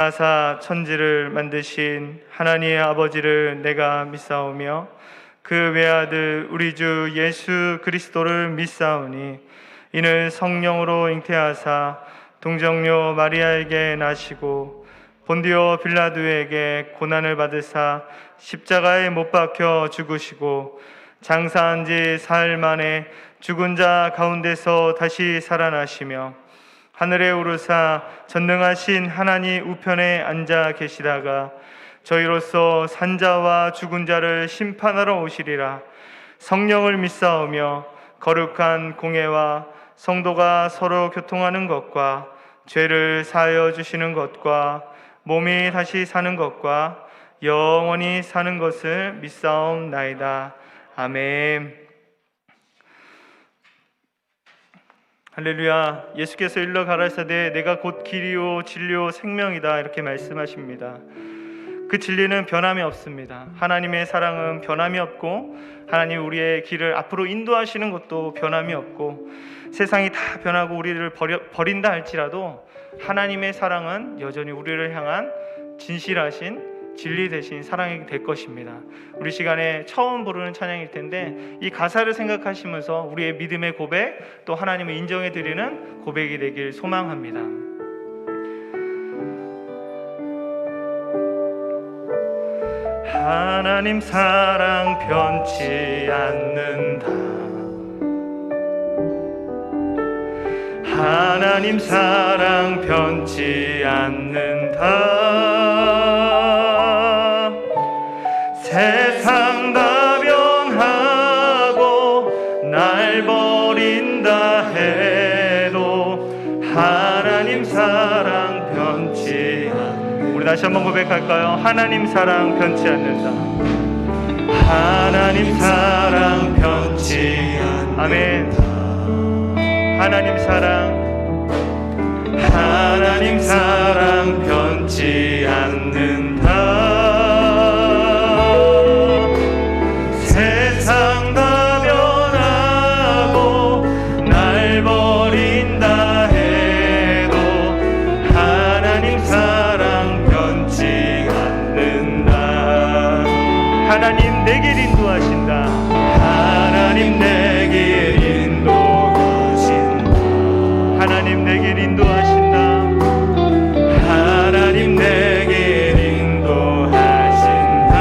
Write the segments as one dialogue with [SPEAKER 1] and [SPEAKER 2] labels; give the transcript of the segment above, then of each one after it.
[SPEAKER 1] 하사 천지를 만드신 하나님의 아버지를 내가 믿사오며 그 외아들 우리 주 예수 그리스도를 믿사오니 이는 성령으로 잉태하사 동정녀 마리아에게 나시고 본디오 빌라도에게 고난을 받으사 십자가에 못 박혀 죽으시고 장사한 지 사흘 만에 죽은 자 가운데서 다시 살아나시며 하늘에 오르사 전능하신 하나님 우편에 앉아 계시다가 저희로서 산자와 죽은 자를 심판하러 오시리라. 성령을 믿사오며 거룩한 공회와 성도가 서로 교통하는 것과 죄를 사하여 주시는 것과 몸이 다시 사는 것과 영원히 사는 것을 믿사옵나이다. 아멘. 할렐루야. 예수께서 일러 가라사대 내가 곧 길이요 진리요 생명이다 이렇게 말씀하십니다. 그 진리는 변함이 없습니다. 하나님의 사랑은 변함이 없고 하나님 우리의 길을 앞으로 인도하시는 것도 변함이 없고 세상이 다 변하고 우리를 버린다 할지라도 하나님의 사랑은 여전히 우리를 향한 진실하신 진리 되신 사랑이 될 것입니다. 우리 시간에 처음 부르는 찬양일 텐데 이 가사를 생각하시면서 우리의 믿음의 고백 또 하나님을 인정해 드리는 고백이 되길 소망합니다. 하나님 사랑 변치 않는다. 하나님 사랑 변치 않는다. 세상 다 변하고 날 버린다 해도 하나님 사랑 변치 않는다. 우리 다시 한번 고백할까요? 하나님 사랑 변치 않는다. 하나님 사랑 변치 않는다. 아멘. 하나님 사랑, 하나님 사랑 변치 않는다. 세상 다 변하고 날 버린다 해도 하나님 사랑 변치 않는다. 하나님 내 길 인도하신다. 하나님 내 길 인도하신다. 하나님 내 길 인도하신다. 하나님 내 길 인도하신다.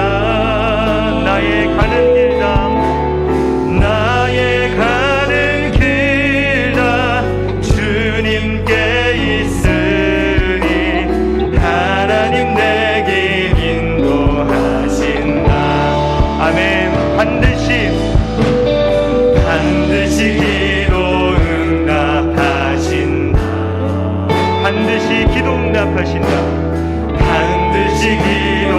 [SPEAKER 1] 나의 가는 길다. 나의 가는 길다. 주님께 있으니 하나님 내 길 인도하신다. 아멘. 반드시 기도 응답하신다. 반드시 기도 응답하신다. 반드시 기도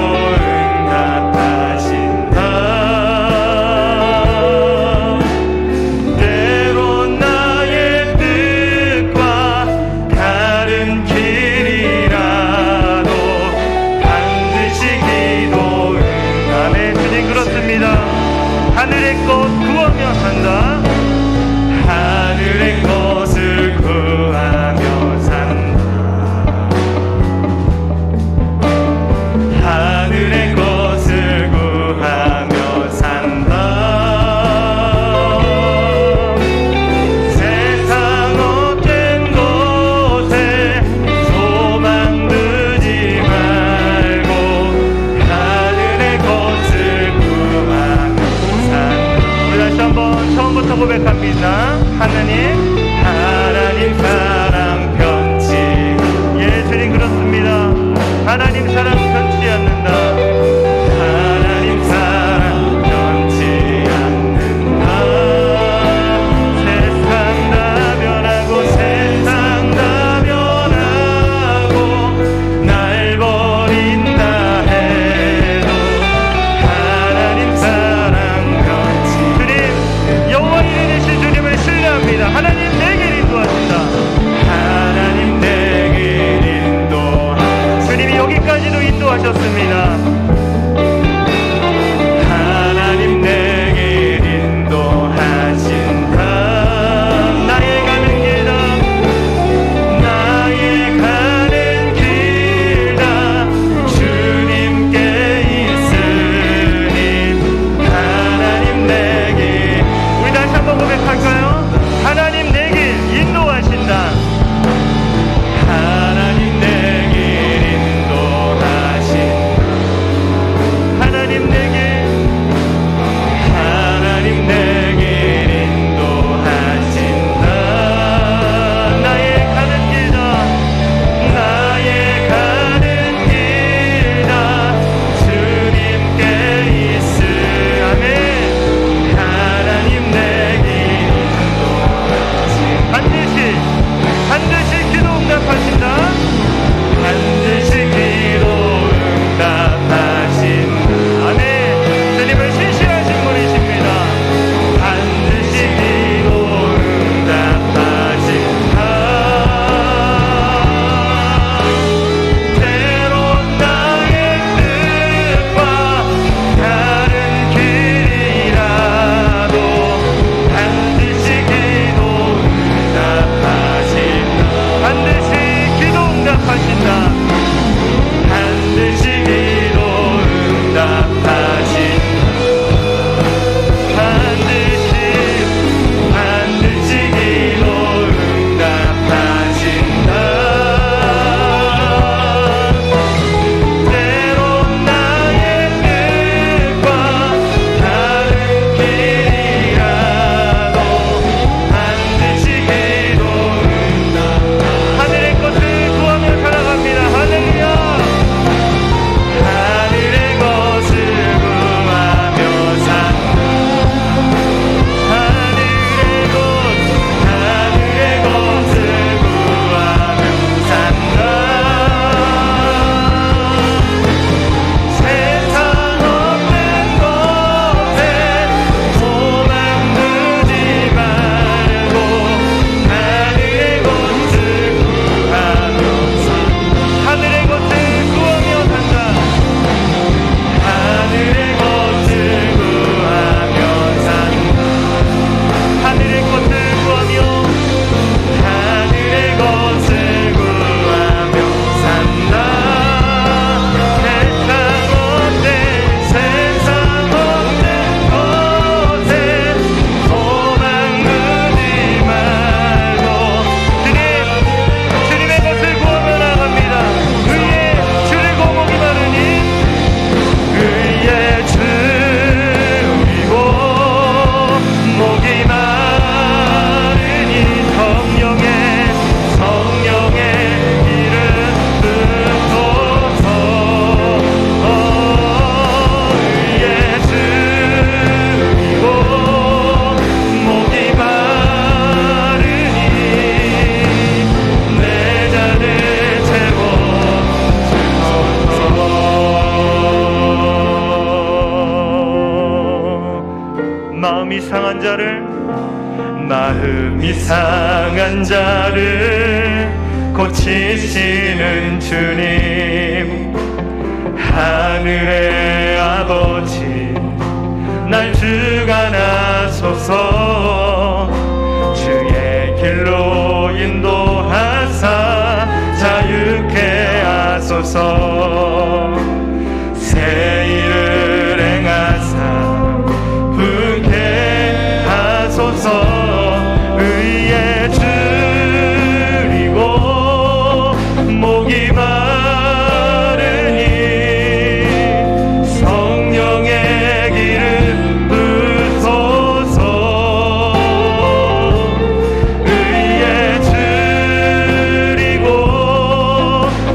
[SPEAKER 1] 응답하신다. 때론 나의 뜻과 다른 길이라도 반드시 기도 응답해. 주님 그렇습니다. 하늘의 꽃 구하며 산다. 하늘의 것을 구하며 산다. 하늘의 것을 구하며 산다. 세상 어떤 곳에 소망 두지 말고 하늘의 것을 구하며 산다. 우리 다시 한번 처음부터 고백합니다. 하나님 사랑 변치. 예, 주님 그렇습니다. 하나님 사랑 변치 않는다. 하나님 사랑 변치 않는다. 세상 다 변하고 세상 다 변하고 날 버린다 해도 하나님 사랑 변치. 주님 영원히 되신 주님을 신뢰합니다. 하나님 내 길 인도하신다. 하나님 내 길 인도하신다. 주님이 여기까지도 인도하셨습니다. 하나님 내 길 인도하신다. 나의 가는 길다. 나의 가는 길다. 상한 자를 고치시는 주님, 하늘의 아버지 날 주관하소서. 주의 길로 인도하사 자유케 하소서. 새 일을 행하사 부게 하소서. 의에 줄이고 목이 마르니 성령의 길을 부소서. 의에 줄이고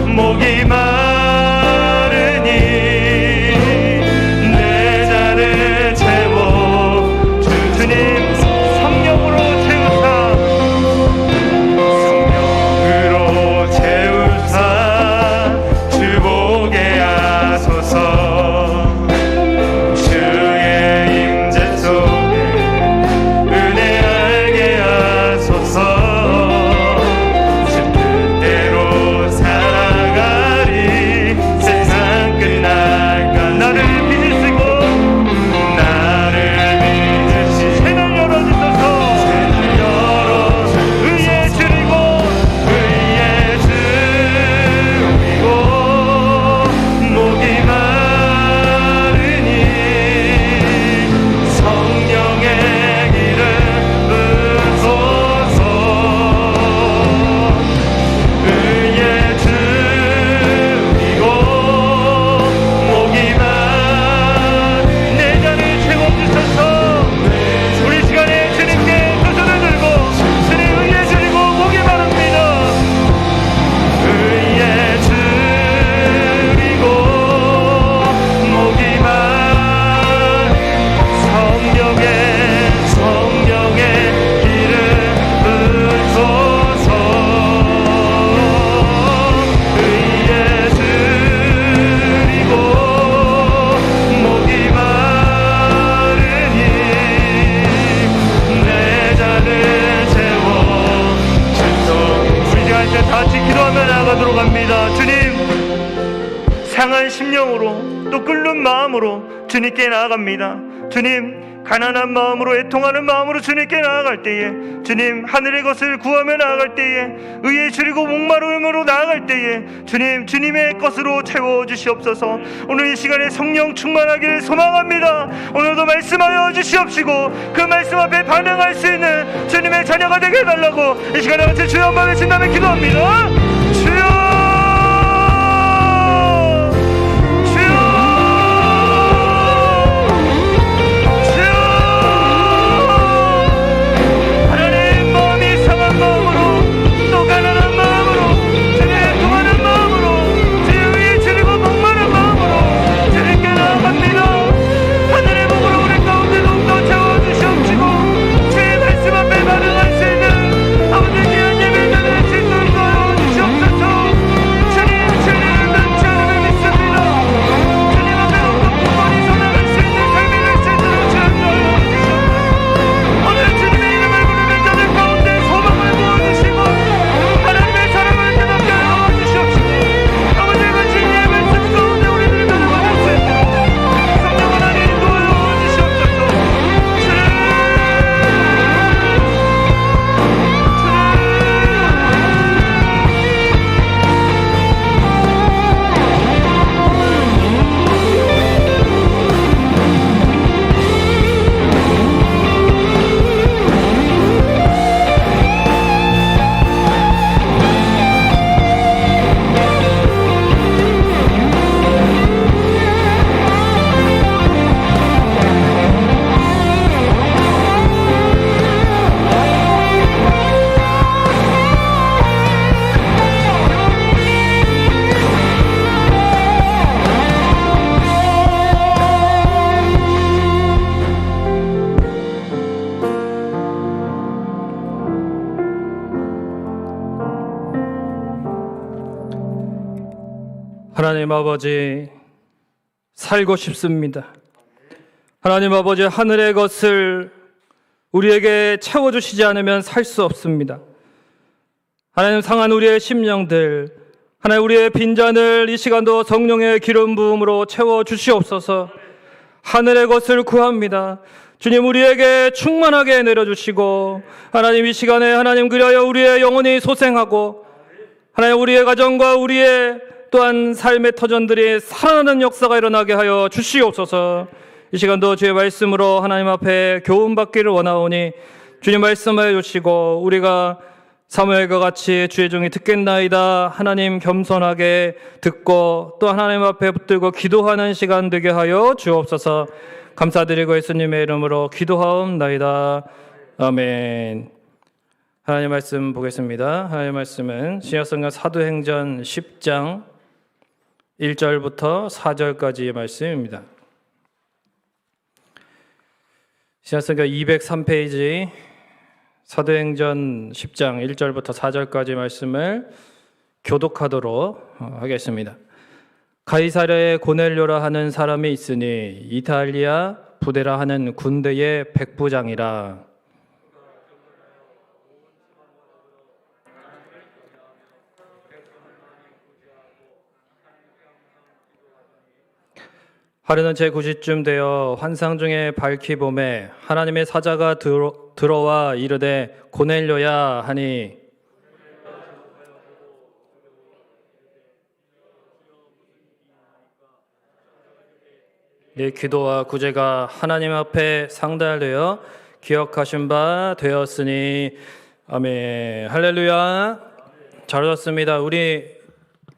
[SPEAKER 1] 목이 마르니 내 잔을 채워 주님 성령으로 채우사 주보게 하소서. 주의 임재 속에 은혜 알게 하소서. 주 뜻대로 살아가리 세상 끝날까. 나를 믿으시고 새는 열어주소서. 의에 줄이고 목이 마르니 성령의 길을 부소서. 의에 줄이고 목이 내 잔을 채워주소서. 우리 시간에 주님께 두 손을 들고 주님 의에 줄이고 목이 마릅니다. 의에 줄이고 목이 성령의 길을 부소서. 의에 줄이고 목이 마르니 내 잔을 채워 주소서. 우리 시간 때 다 같이 기도하며 나아가도록 합니다. 주님, 상한 심령으로 또 끓는 마음으로 주님께 나아갑니다. 주님, 가난한 마음으로 애통하는 마음으로 주님께 나아갈 때에, 주님, 하늘의 것을 구하며 나아갈 때에, 의에 줄이고 목마름으로 나아갈 때에 주님, 주님의 것으로 채워주시옵소서. 오늘 이 시간에 성령 충만하기를 소망합니다. 오늘도 말씀하여 주시옵시고 그 말씀 앞에 반응할 수 있는 주님의 자녀가 되게 해달라고 이 시간에 같이 주여 한번 외친다며 기도합니다. 주여,
[SPEAKER 2] 하나님 아버지, 살고 싶습니다. 하나님 아버지, 하늘의 것을 우리에게 채워주시지 않으면 살 수 없습니다. 하나님, 상한 우리의 심령들, 하나님, 우리의 빈잔을 이 시간도 성령의 기름 부음으로 채워주시옵소서. 하늘의 것을 구합니다. 주님, 우리에게 충만하게 내려주시고, 하나님, 이 시간에 하나님 그리하여 우리의 영혼이 소생하고, 하나님, 우리의 가정과 우리의 또한 삶의 터전들이 살아나는 역사가 일어나게 하여 주시옵소서. 이 시간도 주의 말씀으로 하나님 앞에 교훈받기를 원하오니 주님 말씀하여 주시고, 우리가 사무엘과 같이 주의 종이 듣겠나이다 하나님 겸손하게 듣고 또 하나님 앞에 붙들고 기도하는 시간 되게 하여 주옵소서. 감사드리고 예수님의 이름으로 기도하옵나이다. 아멘. 하나님 말씀 보겠습니다. 하나님 말씀은 신약성경 사도행전 10장 1절부터 4절까지의 말씀입니다. 신약성경 203페이지 사도행전 10장 1절부터 4절까지 말씀을 교독하도록 하겠습니다. 가이사랴에 고넬료라 하는 사람이 있으니 이탈리아 부데라 하는 군대의 백부장이라. 하루는 제9시쯤 되어 환상 중에 밝히 봄에 하나님의 사자가 들어와 이르되 고넬료야 하니, 네 기도와 구제가 하나님 앞에 상달되어 기억하신 바 되었으니. 아멘. 할렐루야. 잘 오셨습니다. 우리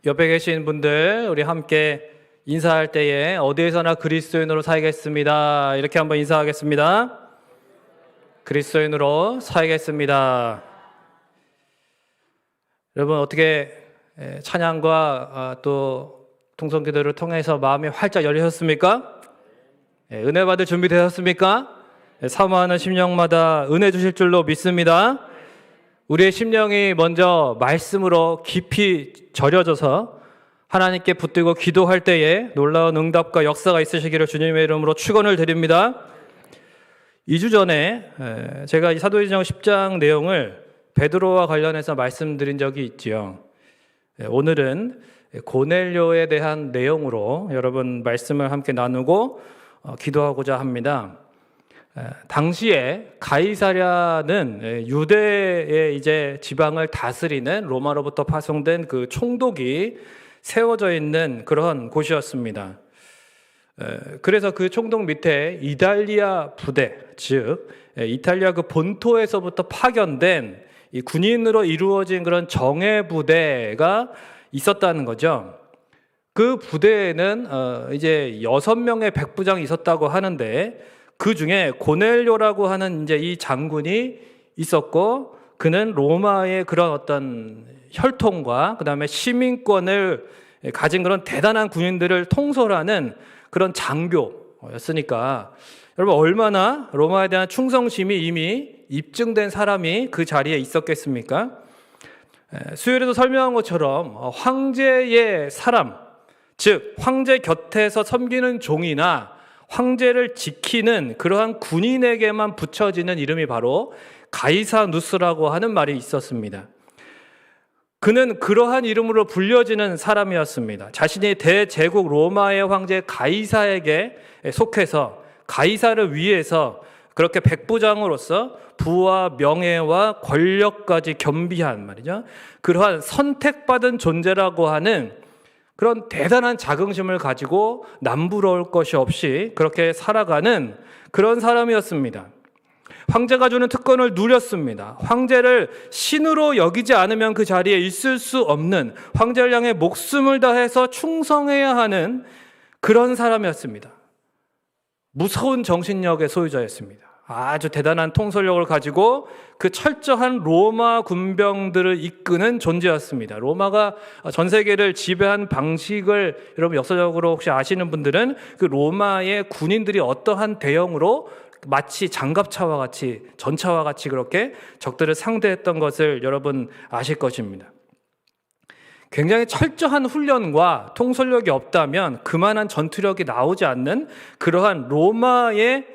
[SPEAKER 2] 옆에 계신 분들, 우리 함께 인사할 때에 어디에서나 그리스도인으로 살겠습니다. 이렇게 한번 인사하겠습니다. 그리스도인으로 살겠습니다. 여러분, 어떻게 찬양과 또 통성기도를 통해서 마음이 활짝 열리셨습니까? 은혜 받을 준비 되셨습니까? 사모하는 심령마다 은혜 주실 줄로 믿습니다. 우리의 심령이 먼저 말씀으로 깊이 절여져서 하나님께 붙들고 기도할 때에 놀라운 응답과 역사가 있으시기를 주님의 이름으로 축원을 드립니다. 2주 전에 제가 이 사도행전 10장 내용을 베드로와 관련해서 말씀드린 적이 있지요. 오늘은 고넬료에 대한 내용으로 여러분 말씀을 함께 나누고 기도하고자 합니다. 당시에 가이사랴는 유대의 이제 지방을 다스리는 로마로부터 파송된 그 총독이 세워져 있는 그런 곳이었습니다. 그래서 그 총독 밑에 이탈리아 부대, 즉 이탈리아 그 본토에서부터 파견된 이 군인으로 이루어진 그런 정예 부대가 있었다는 거죠. 그 부대에는 이제 6명의 백부장이 있었다고 하는데 그 중에 고넬료라고 하는 이제 이 장군이 있었고, 그는 로마의 그런 어떤 혈통과 그 다음에 시민권을 가진 그런 대단한 군인들을 통솔하는 그런 장교였으니까 여러분, 얼마나 로마에 대한 충성심이 이미 입증된 사람이 그 자리에 있었겠습니까? 수요일에도 설명한 것처럼 황제의 사람, 즉 황제 곁에서 섬기는 종이나 황제를 지키는 그러한 군인에게만 붙여지는 이름이 바로 가이사누스라고 하는 말이 있었습니다. 그는 그러한 이름으로 불려지는 사람이었습니다. 자신이 대제국 로마의 황제 가이사에게 속해서 가이사를 위해서 그렇게 백부장으로서 부와 명예와 권력까지 겸비한 말이죠. 그러한 선택받은 존재라고 하는 그런 대단한 자긍심을 가지고 남부러울 것이 없이 그렇게 살아가는 그런 사람이었습니다. 황제가 주는 특권을 누렸습니다. 황제를 신으로 여기지 않으면 그 자리에 있을 수 없는, 황제를 향해 목숨을 다해서 충성해야 하는 그런 사람이었습니다. 무서운 정신력의 소유자였습니다. 아주 대단한 통솔력을 가지고 그 철저한 로마 군병들을 이끄는 존재였습니다. 로마가 전 세계를 지배한 방식을 여러분 역사적으로 혹시 아시는 분들은 그 로마의 군인들이 어떠한 대형으로 마치 장갑차와 같이, 전차와 같이 그렇게 적들을 상대했던 것을 여러분 아실 것입니다. 굉장히 철저한 훈련과 통솔력이 없다면 그만한 전투력이 나오지 않는 그러한 로마의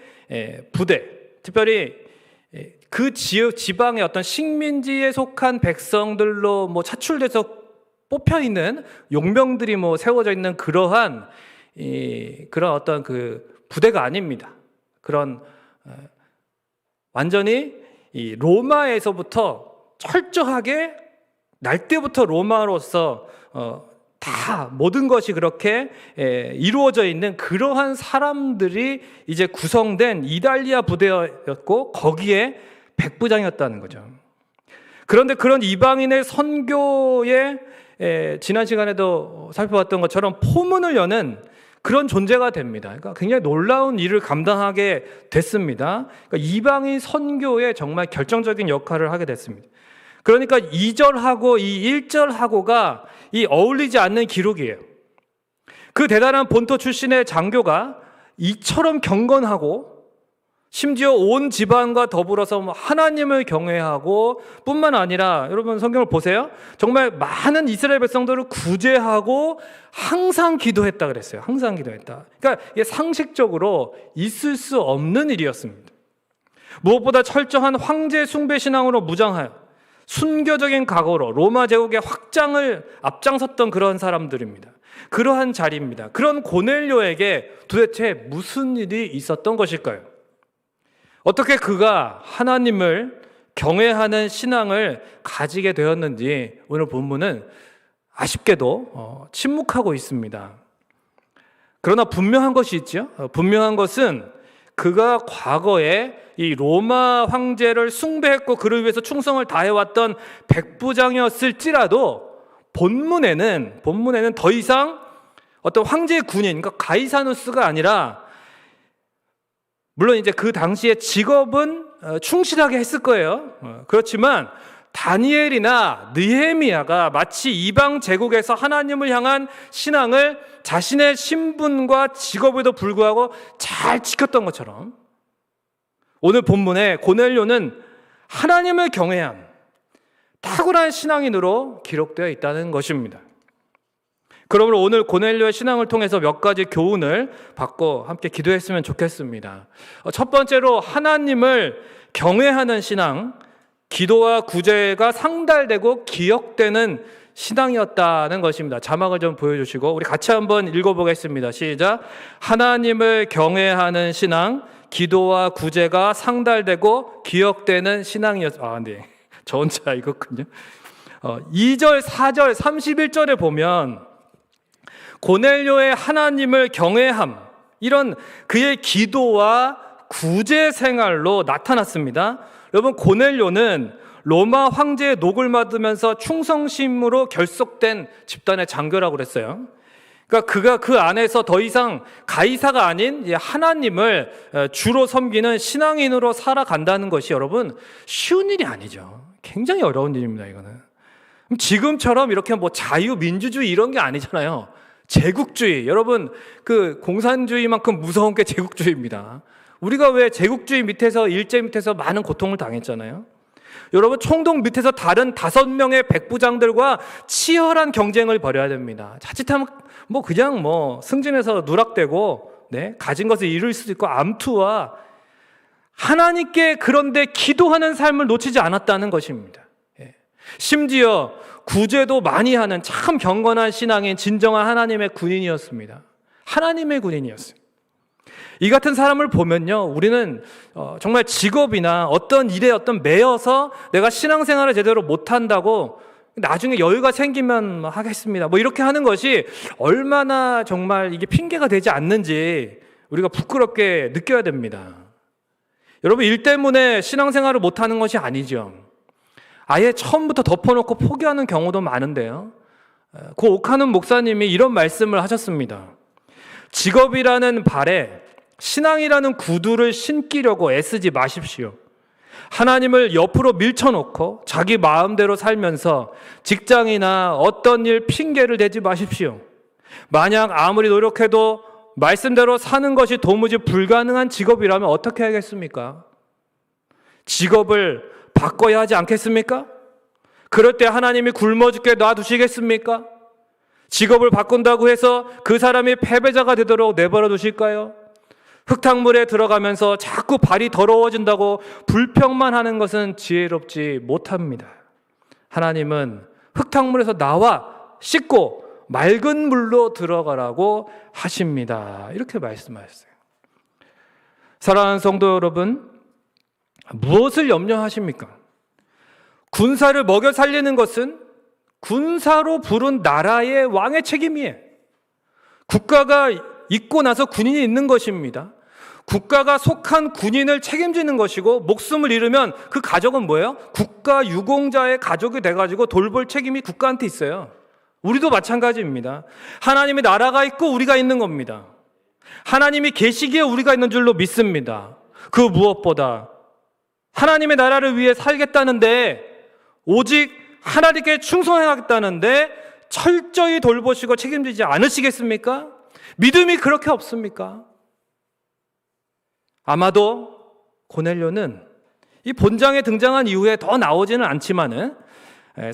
[SPEAKER 2] 부대, 특별히 그 지방의 어떤 식민지에 속한 백성들로 뭐 차출돼서 뽑혀 있는 용병들이 뭐 세워져 있는 그러한 그런 어떤 그 부대가 아닙니다. 그런 완전히 이 로마에서부터 철저하게 날 때부터 로마로서 다 모든 것이 그렇게 이루어져 있는 그러한 사람들이 이제 구성된 이달리아 부대였고 거기에 백부장이었다는 거죠. 그런데 그런 이방인의 선교에 지난 시간에도 살펴봤던 것처럼 포문을 여는 그런 존재가 됩니다. 그러니까 굉장히 놀라운 일을 감당하게 됐습니다. 그러니까 이방인 선교에 정말 결정적인 역할을 하게 됐습니다. 그러니까 2절하고 이 1절하고가 이 어울리지 않는 기록이에요. 그 대단한 본토 출신의 장교가 이처럼 경건하고 심지어 온 집안과 더불어서 하나님을 경외하고 뿐만 아니라 여러분 성경을 보세요. 정말 많은 이스라엘 백성들을 구제하고 항상 기도했다 그랬어요. 항상 기도했다. 그러니까 이게 상식적으로 있을 수 없는 일이었습니다. 무엇보다 철저한 황제 숭배 신앙으로 무장하여 순교적인 각오로 로마 제국의 확장을 앞장섰던 그런 사람들입니다. 그러한 자리입니다. 그런 고넬료에게 도대체 무슨 일이 있었던 것일까요? 어떻게 그가 하나님을 경외하는 신앙을 가지게 되었는지 오늘 본문은 아쉽게도 침묵하고 있습니다. 그러나 분명한 것이 있죠. 분명한 것은 그가 과거에 이 로마 황제를 숭배했고 그를 위해서 충성을 다해왔던 백부장이었을지라도 본문에는 더 이상 어떤 황제의 군인, 그러니까 가이사누스가 아니라 물론 이제 그 당시에 직업은 충실하게 했을 거예요. 그렇지만 다니엘이나 느헤미야가 마치 이방 제국에서 하나님을 향한 신앙을 자신의 신분과 직업에도 불구하고 잘 지켰던 것처럼 오늘 본문에 고넬료는 하나님을 경외한 탁월한 신앙인으로 기록되어 있다는 것입니다. 그러므로 오늘 고넬료의 신앙을 통해서 몇 가지 교훈을 받고 함께 기도했으면 좋겠습니다. 첫 번째로 하나님을 경외하는 신앙, 기도와 구제가 상달되고 기억되는 신앙이었다는 것입니다. 자막을 좀 보여주시고 우리 같이 한번 읽어보겠습니다. 시작. 하나님을 경외하는 신앙, 기도와 구제가 상달되고 기억되는 네. 저 혼자 읽었군요. 2절, 4절, 31절에 보면 고넬료의 하나님을 경외함, 이런 그의 기도와 구제 생활로 나타났습니다. 여러분, 고넬료는 로마 황제의 녹을 받으면서 충성심으로 결속된 집단의 장교라고 그랬어요. 그러니까 그가 그 안에서 더 이상 가이사가 아닌 하나님을 주로 섬기는 신앙인으로 살아간다는 것이 여러분 쉬운 일이 아니죠. 굉장히 어려운 일입니다. 이거는 지금처럼 이렇게 뭐 자유민주주의 이런 게 아니잖아요. 제국주의, 여러분 그 공산주의만큼 무서운 게 제국주의입니다. 우리가 왜 제국주의 밑에서 일제 밑에서 많은 고통을 당했잖아요. 여러분 총독 밑에서 다른 5명의 백부장들과 치열한 경쟁을 벌여야 됩니다. 자칫하면 그냥 승진해서 누락되고 가진 것을 잃을 수도 있고 암투와 하나님께 그런데 기도하는 삶을 놓치지 않았다는 것입니다. 심지어 구제도 많이 하는 참 경건한 신앙인 진정한 하나님의 군인이었습니다. 하나님의 군인이었어요. 이 같은 사람을 보면요, 우리는 정말 직업이나 어떤 일에 매여서 내가 신앙생활을 제대로 못한다고 나중에 여유가 생기면 하겠습니다 이렇게 하는 것이 얼마나 정말 이게 핑계가 되지 않는지 우리가 부끄럽게 느껴야 됩니다. 여러분, 일 때문에 신앙생활을 못하는 것이 아니죠. 아예 처음부터 덮어놓고 포기하는 경우도 많은데요, 그 옥하는 목사님이 이런 말씀을 하셨습니다. 직업이라는 발에 신앙이라는 구두를 신기려고 애쓰지 마십시오. 하나님을 옆으로 밀쳐놓고 자기 마음대로 살면서 직장이나 어떤 일 핑계를 대지 마십시오. 만약 아무리 노력해도 말씀대로 사는 것이 도무지 불가능한 직업이라면 어떻게 하겠습니까? 직업을 바꿔야 하지 않겠습니까? 그럴 때 하나님이 굶어 죽게 놔두시겠습니까? 직업을 바꾼다고 해서 그 사람이 패배자가 되도록 내버려 두실까요? 흙탕물에 들어가면서 자꾸 발이 더러워진다고 불평만 하는 것은 지혜롭지 못합니다. 하나님은 흙탕물에서 나와 씻고 맑은 물로 들어가라고 하십니다. 이렇게 말씀하셨어요. 사랑하는 성도 여러분, 무엇을 염려하십니까? 군사를 먹여 살리는 것은 군사로 부른 나라의 왕의 책임이에요. 국가가 있고 나서 군인이 있는 것입니다. 국가가 속한 군인을 책임지는 것이고, 목숨을 잃으면 그 가족은 뭐예요? 국가 유공자의 가족이 돼가지고 돌볼 책임이 국가한테 있어요. 우리도 마찬가지입니다. 하나님의 나라가 있고 우리가 있는 겁니다. 하나님이 계시기에 우리가 있는 줄로 믿습니다. 그 무엇보다 하나님의 나라를 위해 살겠다는데, 오직 하나님께 충성하겠다는데 철저히 돌보시고 책임지지 않으시겠습니까? 믿음이 그렇게 없습니까? 아마도 고넬료는 이 본장에 등장한 이후에 더 나오지는 않지만은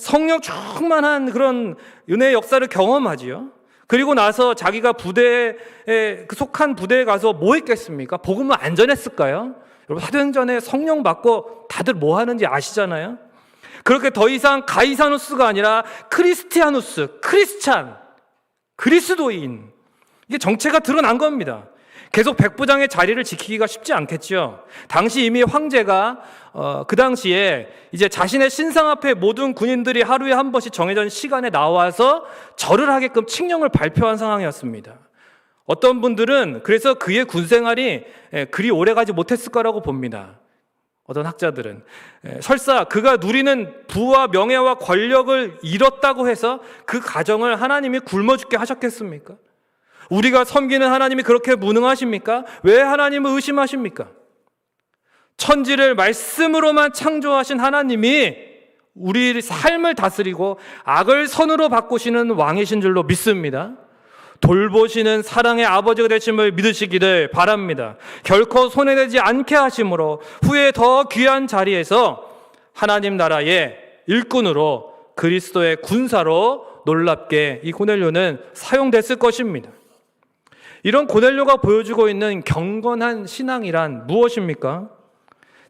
[SPEAKER 2] 성령 충만한 그런 은혜의 역사를 경험하지요. 그리고 나서 자기가 부대에 속한 부대에 가서 뭐 했겠습니까? 복음은 안전했을까요? 여러분, 사도행전에 성령 받고 다들 뭐 하는지 아시잖아요. 그렇게 더 이상 가이사누스가 아니라 크리스티아누스, 크리스찬, 그리스도인, 이게 정체가 드러난 겁니다. 계속 백부장의 자리를 지키기가 쉽지 않겠죠. 당시 이미 황제가 그 당시에 이제 자신의 신상 앞에 모든 군인들이 하루에 한 번씩 정해진 시간에 나와서 절을 하게끔 칙령을 발표한 상황이었습니다. 어떤 분들은 그래서 그의 군생활이 그리 오래가지 못했을 거라고 봅니다. 어떤 학자들은 설사 그가 누리는 부와 명예와 권력을 잃었다고 해서 그 가정을 하나님이 굶어 죽게 하셨겠습니까? 우리가 섬기는 하나님이 그렇게 무능하십니까? 왜 하나님을 의심하십니까? 천지를 말씀으로만 창조하신 하나님이 우리 삶을 다스리고 악을 선으로 바꾸시는 왕이신 줄로 믿습니다. 돌보시는 사랑의 아버지가 되심을 믿으시기를 바랍니다. 결코 손해되지 않게 하심으로 후에 더 귀한 자리에서 하나님 나라의 일꾼으로 그리스도의 군사로 놀랍게 이 고넬료는 사용됐을 것입니다. 이런 고넬료가 보여주고 있는 경건한 신앙이란 무엇입니까?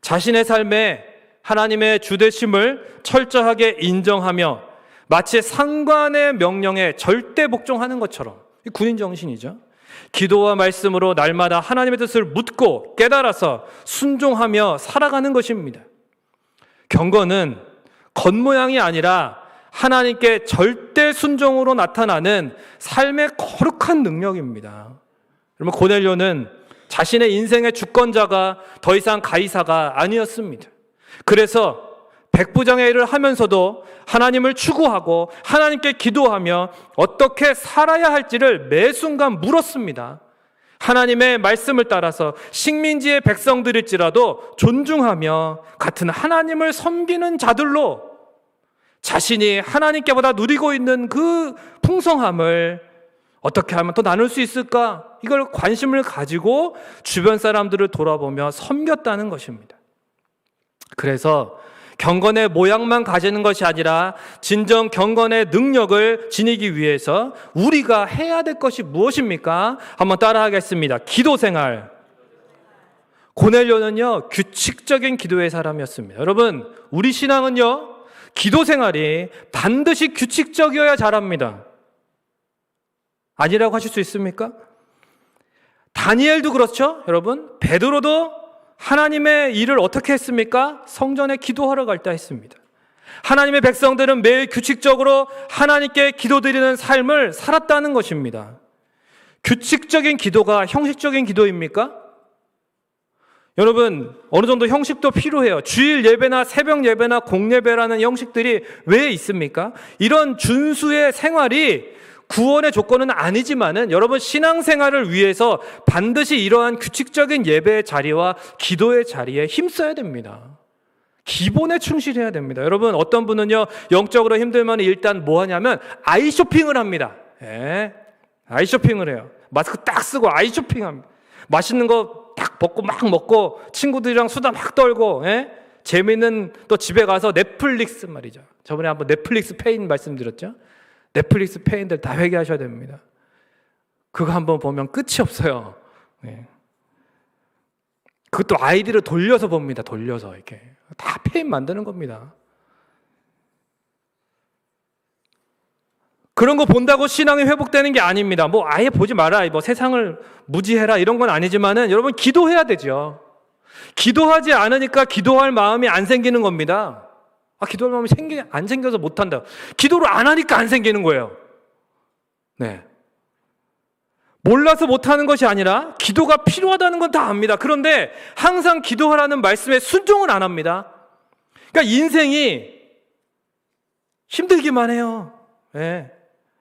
[SPEAKER 2] 자신의 삶에 하나님의 주되심을 철저하게 인정하며 마치 상관의 명령에 절대 복종하는 것처럼, 군인 정신이죠. 기도와 말씀으로 날마다 하나님의 뜻을 묻고 깨달아서 순종하며 살아가는 것입니다. 경건은 겉모양이 아니라 하나님께 절대 순종으로 나타나는 삶의 거룩한 능력입니다. 여러분, 고넬료는 자신의 인생의 주권자가 더 이상 가이사가 아니었습니다. 그래서 백부장의 일을 하면서도 하나님을 추구하고 하나님께 기도하며 어떻게 살아야 할지를 매 순간 물었습니다. 하나님의 말씀을 따라서 식민지의 백성들일지라도 존중하며 같은 하나님을 섬기는 자들로 자신이 하나님께보다 누리고 있는 그 풍성함을 어떻게 하면 더 나눌 수 있을까? 이걸 관심을 가지고 주변 사람들을 돌아보며 섬겼다는 것입니다. 그래서 경건의 모양만 가지는 것이 아니라 진정 경건의 능력을 지니기 위해서 우리가 해야 될 것이 무엇입니까? 한번 따라하겠습니다. 기도 생활. 고넬료는요, 규칙적인 기도의 사람이었습니다. 여러분, 우리 신앙은요, 기도 생활이 반드시 규칙적이어야 잘합니다. 아니라고 하실 수 있습니까? 다니엘도 그렇죠, 여러분. 베드로도 하나님의 일을 어떻게 했습니까? 성전에 기도하러 갈 때 했습니다. 하나님의 백성들은 매일 규칙적으로 하나님께 기도드리는 삶을 살았다는 것입니다. 규칙적인 기도가 형식적인 기도입니까? 여러분, 어느 정도 형식도 필요해요. 주일 예배나 새벽 예배나 공예배라는 형식들이 왜 있습니까? 이런 준수의 생활이 구원의 조건은 아니지만은 여러분, 신앙생활을 위해서 반드시 이러한 규칙적인 예배의 자리와 기도의 자리에 힘써야 됩니다. 기본에 충실해야 됩니다. 여러분, 어떤 분은요, 영적으로 힘들면 일단 뭐 하냐면 아이쇼핑을 합니다. 아이쇼핑을 해요. 마스크 딱 쓰고 아이쇼핑합니다. 맛있는 거 딱 먹고 막 먹고 친구들이랑 수다 막 떨고, 재미있는 또 집에 가서 넷플릭스 말이죠. 저번에 한번 넷플릭스 페인 말씀드렸죠. 넷플릭스 페인들 다 회개하셔야 됩니다. 그거 한번 보면 끝이 없어요. 그것도 아이디를 돌려서 봅니다. 돌려서 이렇게 다 페인 만드는 겁니다. 그런 거 본다고 신앙이 회복되는 게 아닙니다. 뭐 아예 보지 마라, 뭐 세상을 무지해라 이런 건 아니지만은 여러분 기도해야 되죠. 기도하지 않으니까 기도할 마음이 안 생기는 겁니다. 기도할 마음이 안 생겨서 못 한다. 기도를 안 하니까 안 생기는 거예요. 네. 몰라서 못 하는 것이 아니라 기도가 필요하다는 건 다 압니다. 그런데 항상 기도하라는 말씀에 순종을 안 합니다. 그러니까 인생이 힘들기만 해요. 네.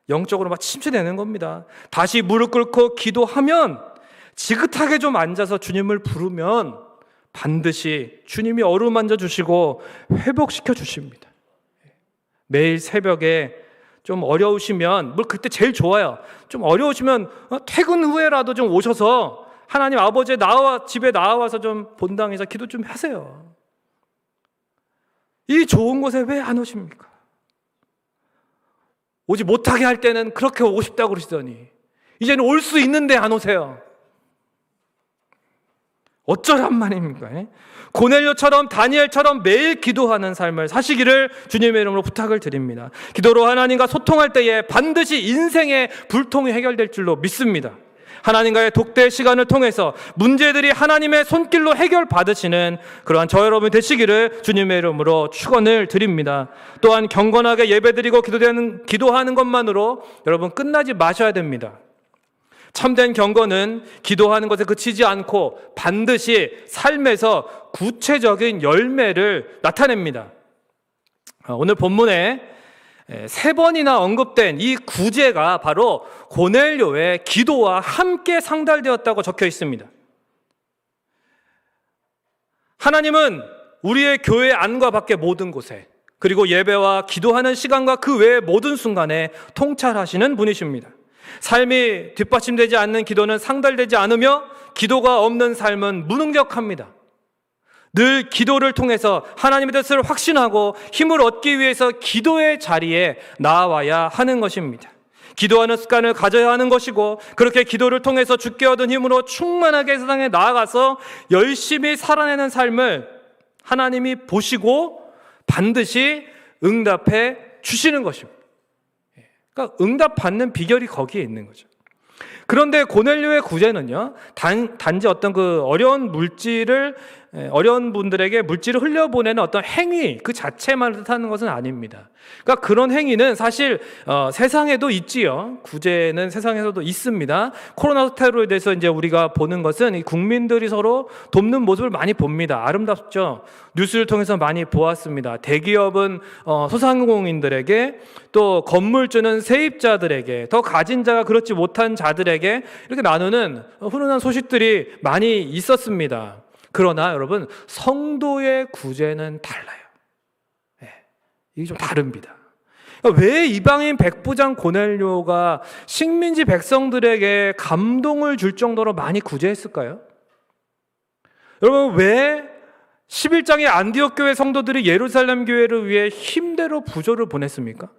[SPEAKER 2] 영적으로 막 침체되는 겁니다. 다시 무릎 꿇고 기도하면 지긋하게 좀 앉아서 주님을 부르면 반드시 주님이 어루만져 주시고 회복시켜 주십니다. 매일 새벽에 좀 어려우시면, 뭐 그때 제일 좋아요. 좀 어려우시면 퇴근 후에라도 좀 오셔서 하나님 아버지의 집에 나와서 좀 본당에서 기도 좀 하세요. 이 좋은 곳에 왜 안 오십니까? 오지 못하게 할 때는 그렇게 오고 싶다고 그러시더니 이제는 올 수 있는데 안 오세요. 어쩌란 말입니까? 고넬료처럼 다니엘처럼 매일 기도하는 삶을 사시기를 주님의 이름으로 부탁을 드립니다. 기도로 하나님과 소통할 때에 반드시 인생의 불통이 해결될 줄로 믿습니다. 하나님과의 독대 시간을 통해서 문제들이 하나님의 손길로 해결받으시는 그러한 저 여러분이 되시기를 주님의 이름으로 축원을 드립니다. 또한 경건하게 예배드리고 기도하는 것만으로 여러분 끝나지 마셔야 됩니다. 참된 경건은 기도하는 것에 그치지 않고 반드시 삶에서 구체적인 열매를 나타냅니다. 오늘 본문에 3번이나 언급된 이 구제가 바로 고넬료의 기도와 함께 상달되었다고 적혀 있습니다. 하나님은 우리의 교회 안과 밖의 모든 곳에, 그리고 예배와 기도하는 시간과 그 외의 모든 순간에 통찰하시는 분이십니다. 삶이 뒷받침되지 않는 기도는 상달되지 않으며 기도가 없는 삶은 무능력합니다. 늘 기도를 통해서 하나님의 뜻을 확신하고 힘을 얻기 위해서 기도의 자리에 나와야 하는 것입니다. 기도하는 습관을 가져야 하는 것이고, 그렇게 기도를 통해서 주께 얻은 힘으로 충만하게 세상에 나아가서 열심히 살아내는 삶을 하나님이 보시고 반드시 응답해 주시는 것입니다. 그러니까 응답받는 비결이 거기에 있는 거죠. 그런데 고넬료의 구제는요, 단지 어떤 그 어려운 분들에게 물질을 흘려보내는 어떤 행위 그 자체만 뜻하는 것은 아닙니다. 그러니까 그런 행위는 사실 세상에도 있지요. 구제는 세상에서도 있습니다. 코로나 사태로 대해서 이제 우리가 보는 것은 이 국민들이 서로 돕는 모습을 많이 봅니다. 아름답죠. 뉴스를 통해서 많이 보았습니다. 대기업은 소상공인들에게, 또 건물주는 세입자들에게, 더 가진 자가 그렇지 못한 자들에게 이렇게 나누는 훈훈한 소식들이 많이 있었습니다. 그러나 여러분, 성도의 구제는 달라요. 이게 좀 다릅니다. 그러니까 왜 이방인 백부장 고넬료가 식민지 백성들에게 감동을 줄 정도로 많이 구제했을까요? 여러분, 왜 11장의 안디옥 교회 성도들이 예루살렘 교회를 위해 힘대로 부조를 보냈습니까?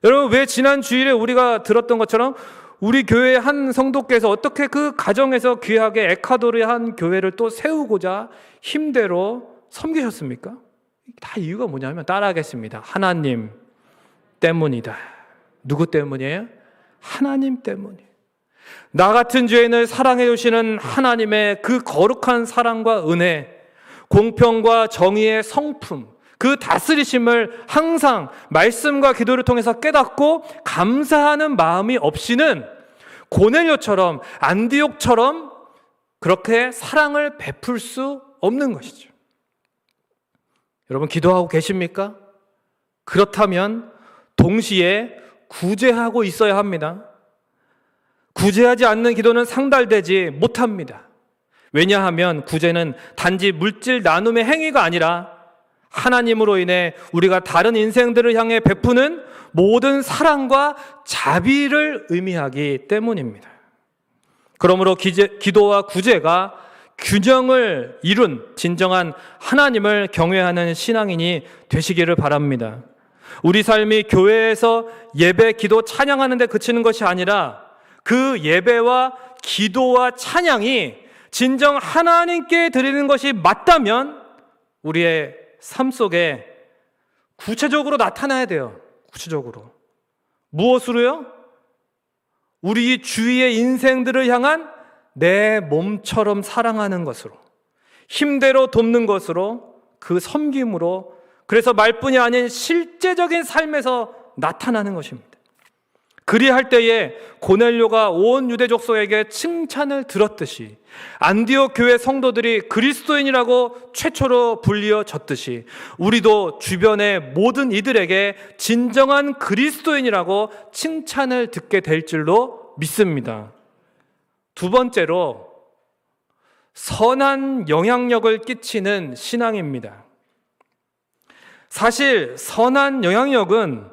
[SPEAKER 2] 여러분, 왜 지난 주일에 우리가 들었던 것처럼 우리 교회의 한 성도께서 어떻게 그 가정에서 귀하게 에콰도르의 한 교회를 또 세우고자 힘대로 섬기셨습니까? 다 이유가 뭐냐면 따라하겠습니다. 하나님 때문이다. 누구 때문이에요? 하나님 때문이에요. 나 같은 죄인을 사랑해 주시는 하나님의 그 거룩한 사랑과 은혜, 공평과 정의의 성품, 그 다스리심을 항상 말씀과 기도를 통해서 깨닫고 감사하는 마음이 없이는 고넬료처럼, 안디옥처럼 그렇게 사랑을 베풀 수 없는 것이죠. 여러분, 기도하고 계십니까? 그렇다면 동시에 구제하고 있어야 합니다. 구제하지 않는 기도는 상달되지 못합니다. 왜냐하면 구제는 단지 물질 나눔의 행위가 아니라 하나님으로 인해 우리가 다른 인생들을 향해 베푸는 모든 사랑과 자비를 의미하기 때문입니다. 그러므로 기도와 구제가 균형을 이룬 진정한 하나님을 경외하는 신앙인이 되시기를 바랍니다. 우리 삶이 교회에서 예배, 기도, 찬양하는 데 그치는 것이 아니라 그 예배와 기도와 찬양이 진정 하나님께 드리는 것이 맞다면 우리의 삶 속에 구체적으로 나타나야 돼요. 구체적으로. 무엇으로요? 우리 주위의 인생들을 향한 내 몸처럼 사랑하는 것으로, 힘대로 돕는 것으로, 그 섬김으로, 그래서 말뿐이 아닌 실제적인 삶에서 나타나는 것입니다. 그리할 때에 고넬료가 온 유대 족속에게 칭찬을 들었듯이, 안디옥 교회 성도들이 그리스도인이라고 최초로 불리어졌듯이, 우리도 주변의 모든 이들에게 진정한 그리스도인이라고 칭찬을 듣게 될 줄로 믿습니다. 두 번째로, 선한 영향력을 끼치는 신앙입니다. 사실 선한 영향력은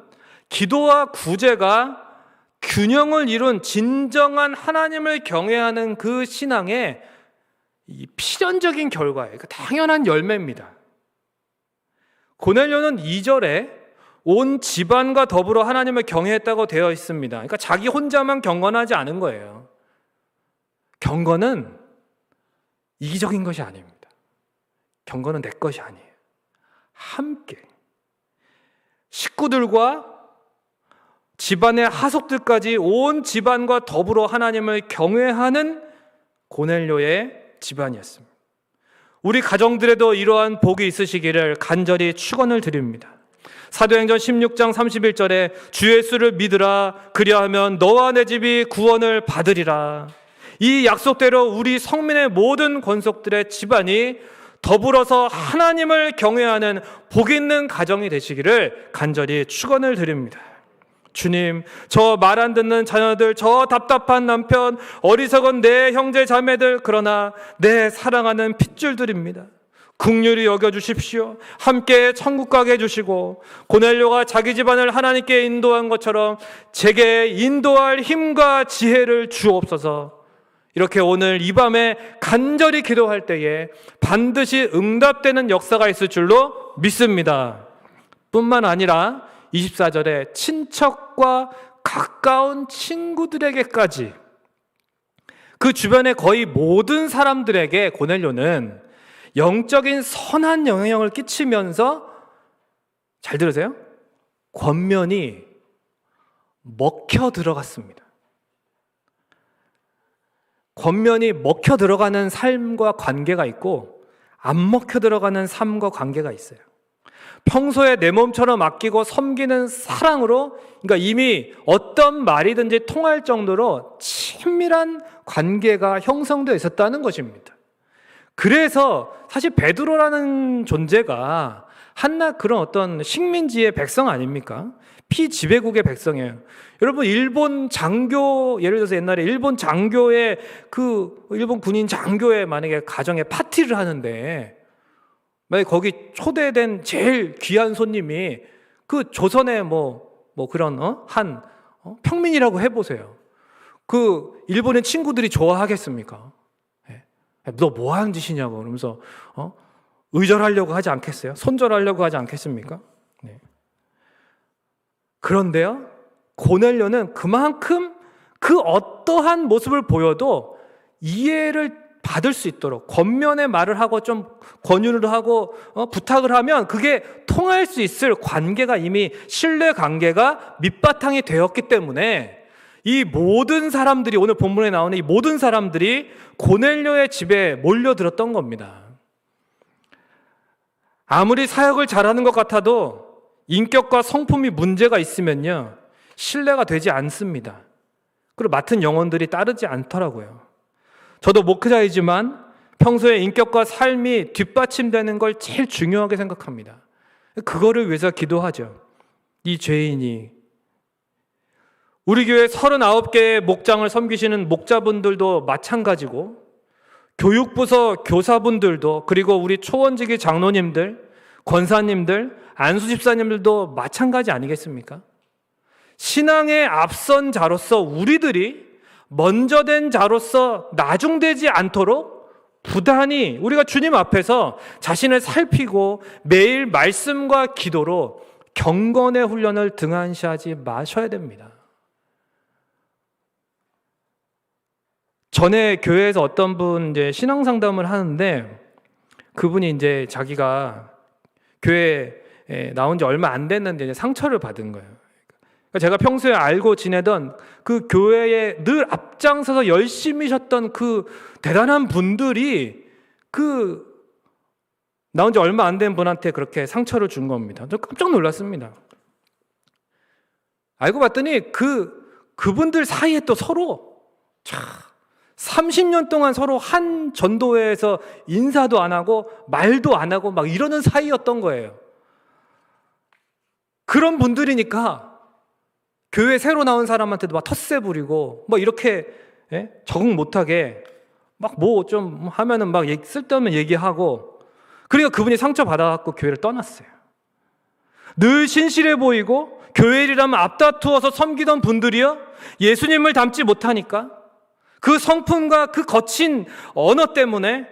[SPEAKER 2] 기도와 구제가 균형을 이룬 진정한 하나님을 경외하는 그 신앙의 이 필연적인 결과예요. 당연한 열매입니다. 고넬료는 2절에 온 집안과 더불어 하나님을 경외했다고 되어 있습니다. 그러니까 자기 혼자만 경건하지 않은 거예요. 경건은 이기적인 것이 아닙니다. 경건은 내 것이 아니에요. 함께 식구들과 집안의 하속들까지 온 집안과 더불어 하나님을 경외하는 고넬료의 집안이었습니다. 우리 가정들에도 이러한 복이 있으시기를 간절히 축원을 드립니다. 사도행전 16장 31절에 주 예수를 믿으라, 그리하면 너와 내 집이 구원을 받으리라. 이 약속대로 우리 성민의 모든 권속들의 집안이 더불어서 하나님을 경외하는 복 있는 가정이 되시기를 간절히 축원을 드립니다. 주님, 저 말 안 듣는 자녀들, 저 답답한 남편, 어리석은 내 형제 자매들, 그러나 내 사랑하는 핏줄들입니다. 긍휼히 여겨주십시오. 함께 천국 가게 해주시고, 고넬료가 자기 집안을 하나님께 인도한 것처럼 제게 인도할 힘과 지혜를 주옵소서. 이렇게 오늘 이 밤에 간절히 기도할 때에 반드시 응답되는 역사가 있을 줄로 믿습니다. 뿐만 아니라 24절에 친척과 가까운 친구들에게까지, 그 주변의 거의 모든 사람들에게 고넬료는 영적인 선한 영향을 끼치면서, 잘 들으세요, 권면이 먹혀 들어갔습니다. 권면이 먹혀 들어가는 삶과 관계가 있고 안 먹혀 들어가는 삶과 관계가 있어요. 평소에 내 몸처럼 아끼고 섬기는 사랑으로, 그러니까 이미 어떤 말이든지 통할 정도로 친밀한 관계가 형성되어 있었다는 것입니다. 그래서 사실 베드로라는 존재가 한낱 그런 어떤 식민지의 백성 아닙니까? 피지배국의 백성이에요. 여러분, 일본 장교, 예를 들어서 옛날에 일본 장교의 일본 군인 장교의 만약에 가정에 파티를 하는데, 만약에 거기 초대된 제일 귀한 손님이 그 조선의 그런 평민이라고 해보세요. 그 일본의 친구들이 좋아하겠습니까? 너 뭐 하는 짓이냐고 그러면서 의절하려고 하지 않겠어요? 손절하려고 하지 않겠습니까? 네. 그런데요, 고넬료는 그만큼 그 어떠한 모습을 보여도 이해를 받을 수 있도록 권면의 말을 하고 좀 권유를 하고 부탁을 하면 그게 통할 수 있을 관계가, 이미 신뢰 관계가 밑바탕이 되었기 때문에 이 모든 사람들이, 오늘 본문에 나오는 이 모든 사람들이 고넬료의 집에 몰려들었던 겁니다. 아무리 사역을 잘하는 것 같아도 인격과 성품이 문제가 있으면요, 신뢰가 되지 않습니다. 그리고 맡은 영혼들이 따르지 않더라고요. 저도 목회자이지만 평소에 인격과 삶이 뒷받침되는 걸 제일 중요하게 생각합니다. 그거를 위해서 기도하죠. 이 죄인이, 우리 교회 39개의 목장을 섬기시는 목자분들도 마찬가지고, 교육부서 교사분들도, 그리고 우리 초원지기 장로님들, 권사님들, 안수집사님들도 마찬가지 아니겠습니까? 신앙의 앞선 자로서 우리들이 먼저 된 자로서 나중되지 않도록 부단히 우리가 주님 앞에서 자신을 살피고 매일 말씀과 기도로 경건의 훈련을 등한시하지 마셔야 됩니다. 전에 교회에서 어떤 분 이제 신앙 상담을 하는데 그분이 이제 자기가 교회에 나온 지 얼마 안 됐는데 이제 상처를 받은 거예요. 그러니까 제가 평소에 알고 지내던 그 교회에 늘 앞장서서 열심히 셨던 그 대단한 분들이 그 나온 지 얼마 안 된 분한테 그렇게 상처를 준 겁니다. 저 깜짝 놀랐습니다. 알고 봤더니 그분들 사이에 또 서로 30년 동안 서로 한 전도회에서 인사도 안 하고 말도 안 하고 막 이러는 사이였던 거예요. 그런 분들이니까 교회 새로 나온 사람한테도 막 텃세 부리고 막 이렇게 적응 못하게 막 뭐 좀 하면은 막 쓸데없는 얘기하고, 그러니까 그분이 상처받아갖고 교회를 떠났어요. 늘 신실해 보이고 교회 일이라면 앞다투어서 섬기던 분들이요, 예수님을 닮지 못하니까 그 성품과 그 거친 언어 때문에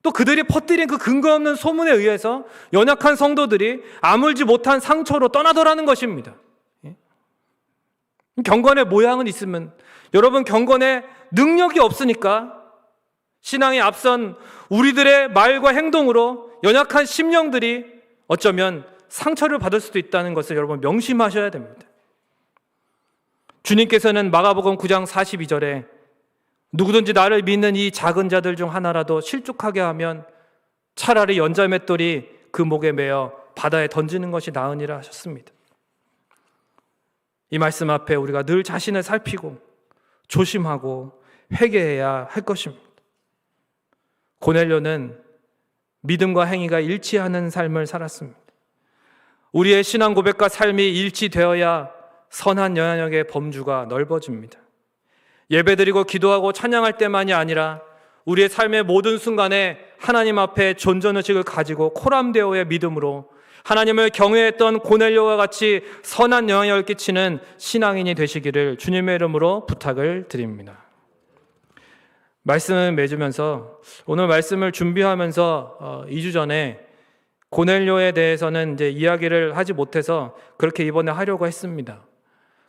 [SPEAKER 2] 또 그들이 퍼뜨린 그 근거 없는 소문에 의해서 연약한 성도들이 아물지 못한 상처로 떠나더라는 것입니다. 경건의 모양은 있으면, 여러분 경건의 능력이 없으니까 신앙에 앞선 우리들의 말과 행동으로 연약한 심령들이 어쩌면 상처를 받을 수도 있다는 것을 여러분 명심하셔야 됩니다. 주님께서는 마가복음 9장 42절에 누구든지 나를 믿는 이 작은 자들 중 하나라도 실족하게 하면 차라리 연자맷돌이 그 목에 매어 바다에 던지는 것이 나으니라 하셨습니다. 이 말씀 앞에 우리가 늘 자신을 살피고 조심하고 회개해야 할 것입니다. 고넬료는 믿음과 행위가 일치하는 삶을 살았습니다. 우리의 신앙 고백과 삶이 일치되어야 선한 영향력의 범주가 넓어집니다. 예배드리고 기도하고 찬양할 때만이 아니라 우리의 삶의 모든 순간에 하나님 앞에 존전의식을 가지고 코람데오의 믿음으로 하나님을 경외했던 고넬료와 같이 선한 영향력을 끼치는 신앙인이 되시기를 주님의 이름으로 부탁을 드립니다. 말씀을 맺으면서, 오늘 말씀을 준비하면서 2주 전에 고넬료에 대해서는 이제 이야기를 하지 못해서 그렇게 이번에 하려고 했습니다.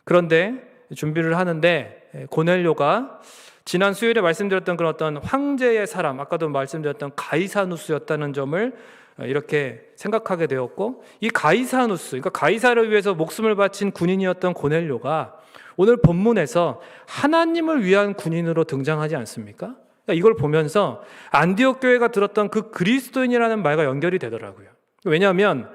[SPEAKER 2] 그런데 준비를 하는데 고넬료가 지난 수요일에 말씀드렸던 그런 어떤 황제의 사람, 아까도 말씀드렸던 가이사누스였다는 점을 이렇게 생각하게 되었고, 이 가이사누스, 그러니까 가이사를 위해서 목숨을 바친 군인이었던 고넬료가 오늘 본문에서 하나님을 위한 군인으로 등장하지 않습니까? 그러니까 이걸 보면서 안디옥 교회가 들었던 그 그리스도인이라는 말과 연결이 되더라고요. 왜냐하면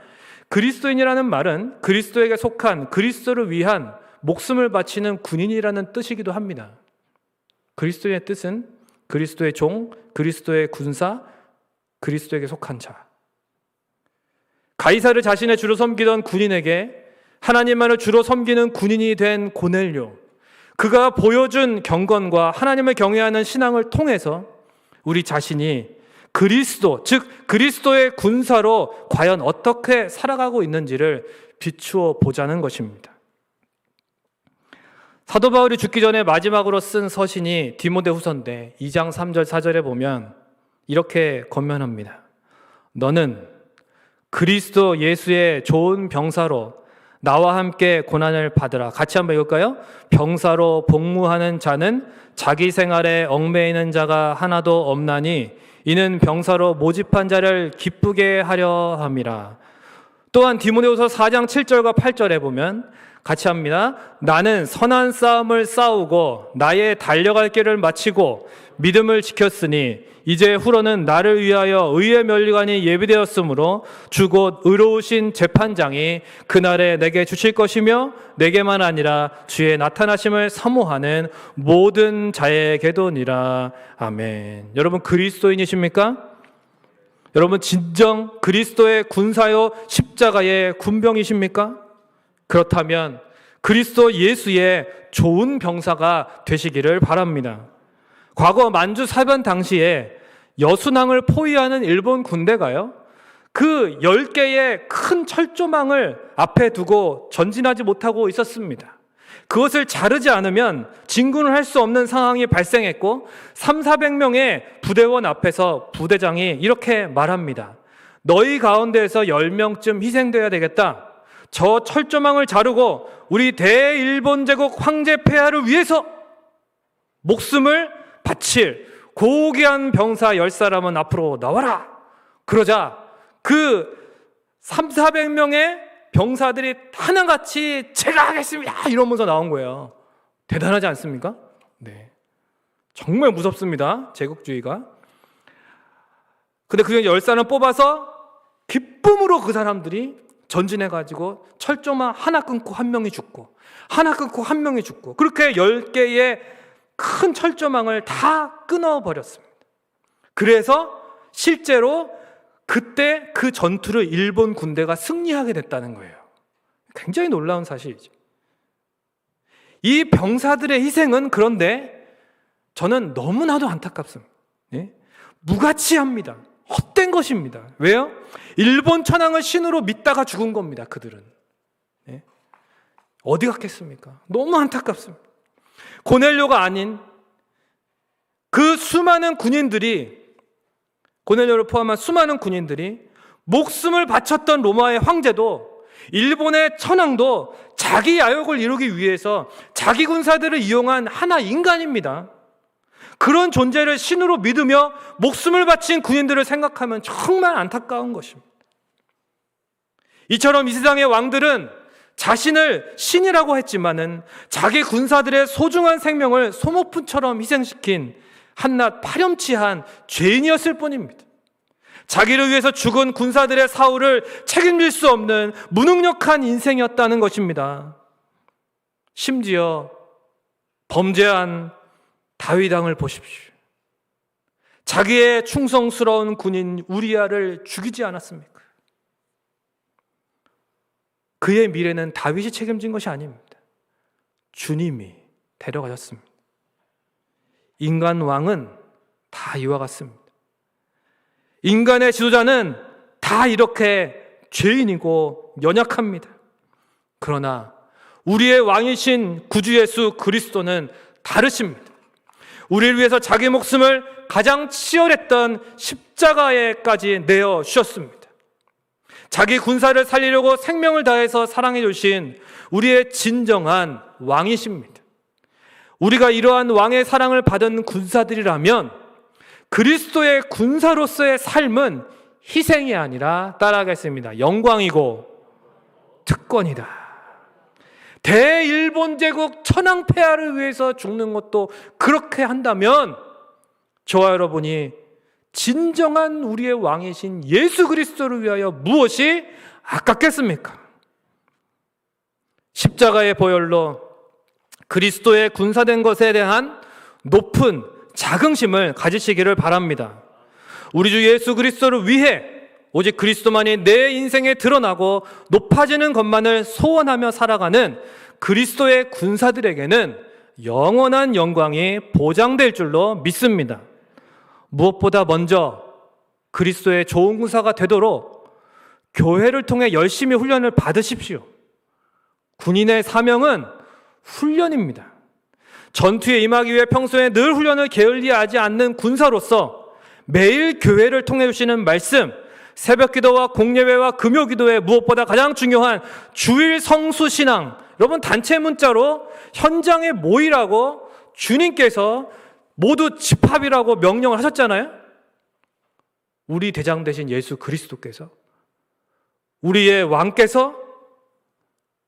[SPEAKER 2] 그리스도인이라는 말은 그리스도에게 속한, 그리스도를 위한 목숨을 바치는 군인이라는 뜻이기도 합니다. 그리스도의 뜻은 그리스도의 종, 그리스도의 군사, 그리스도에게 속한 자. 가이사를 자신의 주로 섬기던 군인에게 하나님만을 주로 섬기는 군인이 된 고넬료, 그가 보여준 경건과 하나님을 경외하는 신앙을 통해서 우리 자신이 그리스도, 즉 그리스도의 군사로 과연 어떻게 살아가고 있는지를 비추어 보자는 것입니다. 사도 바울이 죽기 전에 마지막으로 쓴 서신이 디모데후서인데 2장 3절 4절에 보면 이렇게 권면합니다. 너는 그리스도 예수의 좋은 병사로 나와 함께 고난을 받으라. 같이 한번 읽을까요? 병사로 복무하는 자는 자기 생활에 얽매이는 자가 하나도 없나니 이는 병사로 모집한 자를 기쁘게 하려 함이라. 또한 디모데후서 4장 7절과 8절에 보면 같이 합니다. 나는 선한 싸움을 싸우고 나의 달려갈 길을 마치고 믿음을 지켰으니 이제 후로는 나를 위하여 의의 면류관이 예비되었으므로 주 곧 의로우신 재판장이 그날에 내게 주실 것이며 내게만 아니라 주의 나타나심을 사모하는 모든 자에게도니라. 아멘. 여러분 그리스도인이십니까? 여러분 진정 그리스도의 군사요 십자가의 군병이십니까? 그렇다면 그리스도 예수의 좋은 병사가 되시기를 바랍니다. 과거 만주 사변 당시에 여순항을 포위하는 일본 군대가요, 그 10개의 큰 철조망을 앞에 두고 전진하지 못하고 있었습니다. 그것을 자르지 않으면 진군을 할 수 없는 상황이 발생했고 300~400명의 부대원 앞에서 부대장이 이렇게 말합니다. 너희 가운데에서 10명쯤 희생되어야 되겠다. 저 철조망을 자르고 우리 대일본 제국 황제 폐하를 위해서 목숨을 바칠 고귀한 병사 10사람은 앞으로 나와라. 그러자 그 300~400명의 병사들이 하나같이 제가 하겠습니다 이러면서 나온 거예요. 대단하지 않습니까? 네, 정말 무섭습니다, 제국주의가. 근데 그 중에 10사람 뽑아서 기쁨으로 그 사람들이 전진해가지고 철조망 하나 끊고 한 명이 죽고, 하나 끊고 한 명이 죽고, 그렇게 10개의 큰 철조망을 다 끊어버렸습니다. 그래서 실제로 그때 그 전투를 일본 군대가 승리하게 됐다는 거예요. 굉장히 놀라운 사실이죠. 이 병사들의 희생은 그런데 저는 너무나도 안타깝습니다. 예? 무가치합니다. 헛된 것입니다. 왜요? 일본 천황을 신으로 믿다가 죽은 겁니다, 그들은. 예? 어디 갔겠습니까? 너무 안타깝습니다. 고넬료가 아닌 그 수많은 군인들이, 고넬료를 포함한 수많은 군인들이 목숨을 바쳤던 로마의 황제도, 일본의 천황도 자기 야욕을 이루기 위해서 자기 군사들을 이용한 하나 인간입니다. 그런 존재를 신으로 믿으며 목숨을 바친 군인들을 생각하면 정말 안타까운 것입니다. 이처럼 이 세상의 왕들은 자신을 신이라고 했지만은 자기 군사들의 소중한 생명을 소모품처럼 희생시킨 한낱 파렴치한 죄인이었을 뿐입니다. 자기를 위해서 죽은 군사들의 사후를 책임질 수 없는 무능력한 인생이었다는 것입니다. 심지어 범죄한 다윗 왕을 보십시오. 자기의 충성스러운 군인 우리아를 죽이지 않았습니까? 그의 미래는 다윗이 책임진 것이 아닙니다. 주님이 데려가셨습니다. 인간 왕은 다 이와 같습니다. 인간의 지도자는 다 이렇게 죄인이고 연약합니다. 그러나 우리의 왕이신 구주 예수 그리스도는 다르십니다. 우리를 위해서 자기 목숨을 가장 치열했던 십자가에까지 내어 주셨습니다. 자기 군사를 살리려고 생명을 다해서 사랑해 주신 우리의 진정한 왕이십니다. 우리가 이러한 왕의 사랑을 받은 군사들이라면 그리스도의 군사로서의 삶은 희생이 아니라, 따라하겠습니다, 영광이고 특권이다. 대일본 제국 천황 폐하를 위해서 죽는 것도 그렇게 한다면 저와 여러분이 진정한 우리의 왕이신 예수 그리스도를 위하여 무엇이 아깝겠습니까? 십자가의 보혈로 그리스도의 군사된 것에 대한 높은 자긍심을 가지시기를 바랍니다. 우리 주 예수 그리스도를 위해 오직 그리스도만이 내 인생에 드러나고 높아지는 것만을 소원하며 살아가는 그리스도의 군사들에게는 영원한 영광이 보장될 줄로 믿습니다. 무엇보다 먼저 그리스도의 좋은 군사가 되도록 교회를 통해 열심히 훈련을 받으십시오. 군인의 사명은 훈련입니다. 전투에 임하기 위해 평소에 늘 훈련을 게을리하지 않는 군사로서 매일 교회를 통해 주시는 말씀, 새벽 기도와 공예배와 금요 기도에 무엇보다 가장 중요한 주일 성수 신앙, 여러분 단체 문자로 현장에 모이라고 주님께서 모두 집합이라고 명령을 하셨잖아요. 우리 대장 되신 예수 그리스도께서, 우리의 왕께서.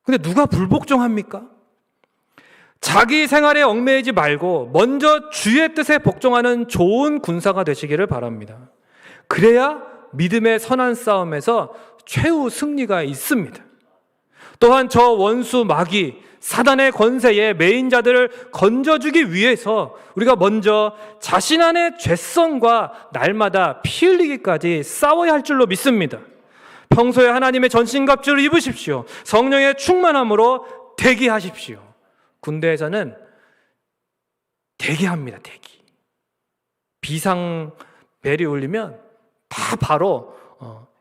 [SPEAKER 2] 근데 누가 불복종합니까? 자기 생활에 얽매이지 말고 먼저 주의 뜻에 복종하는 좋은 군사가 되시기를 바랍니다. 그래야 믿음의 선한 싸움에서 최후 승리가 있습니다. 또한 저 원수 마귀 사단의 권세에 매인 자들을 건져주기 위해서 우리가 먼저 자신 안의 죄성과 날마다 피 흘리기까지 싸워야 할 줄로 믿습니다. 평소에 하나님의 전신갑주를 입으십시오. 성령의 충만함으로 대기하십시오. 군대에서는 대기합니다. 대기. 비상벨이 울리면 다 바로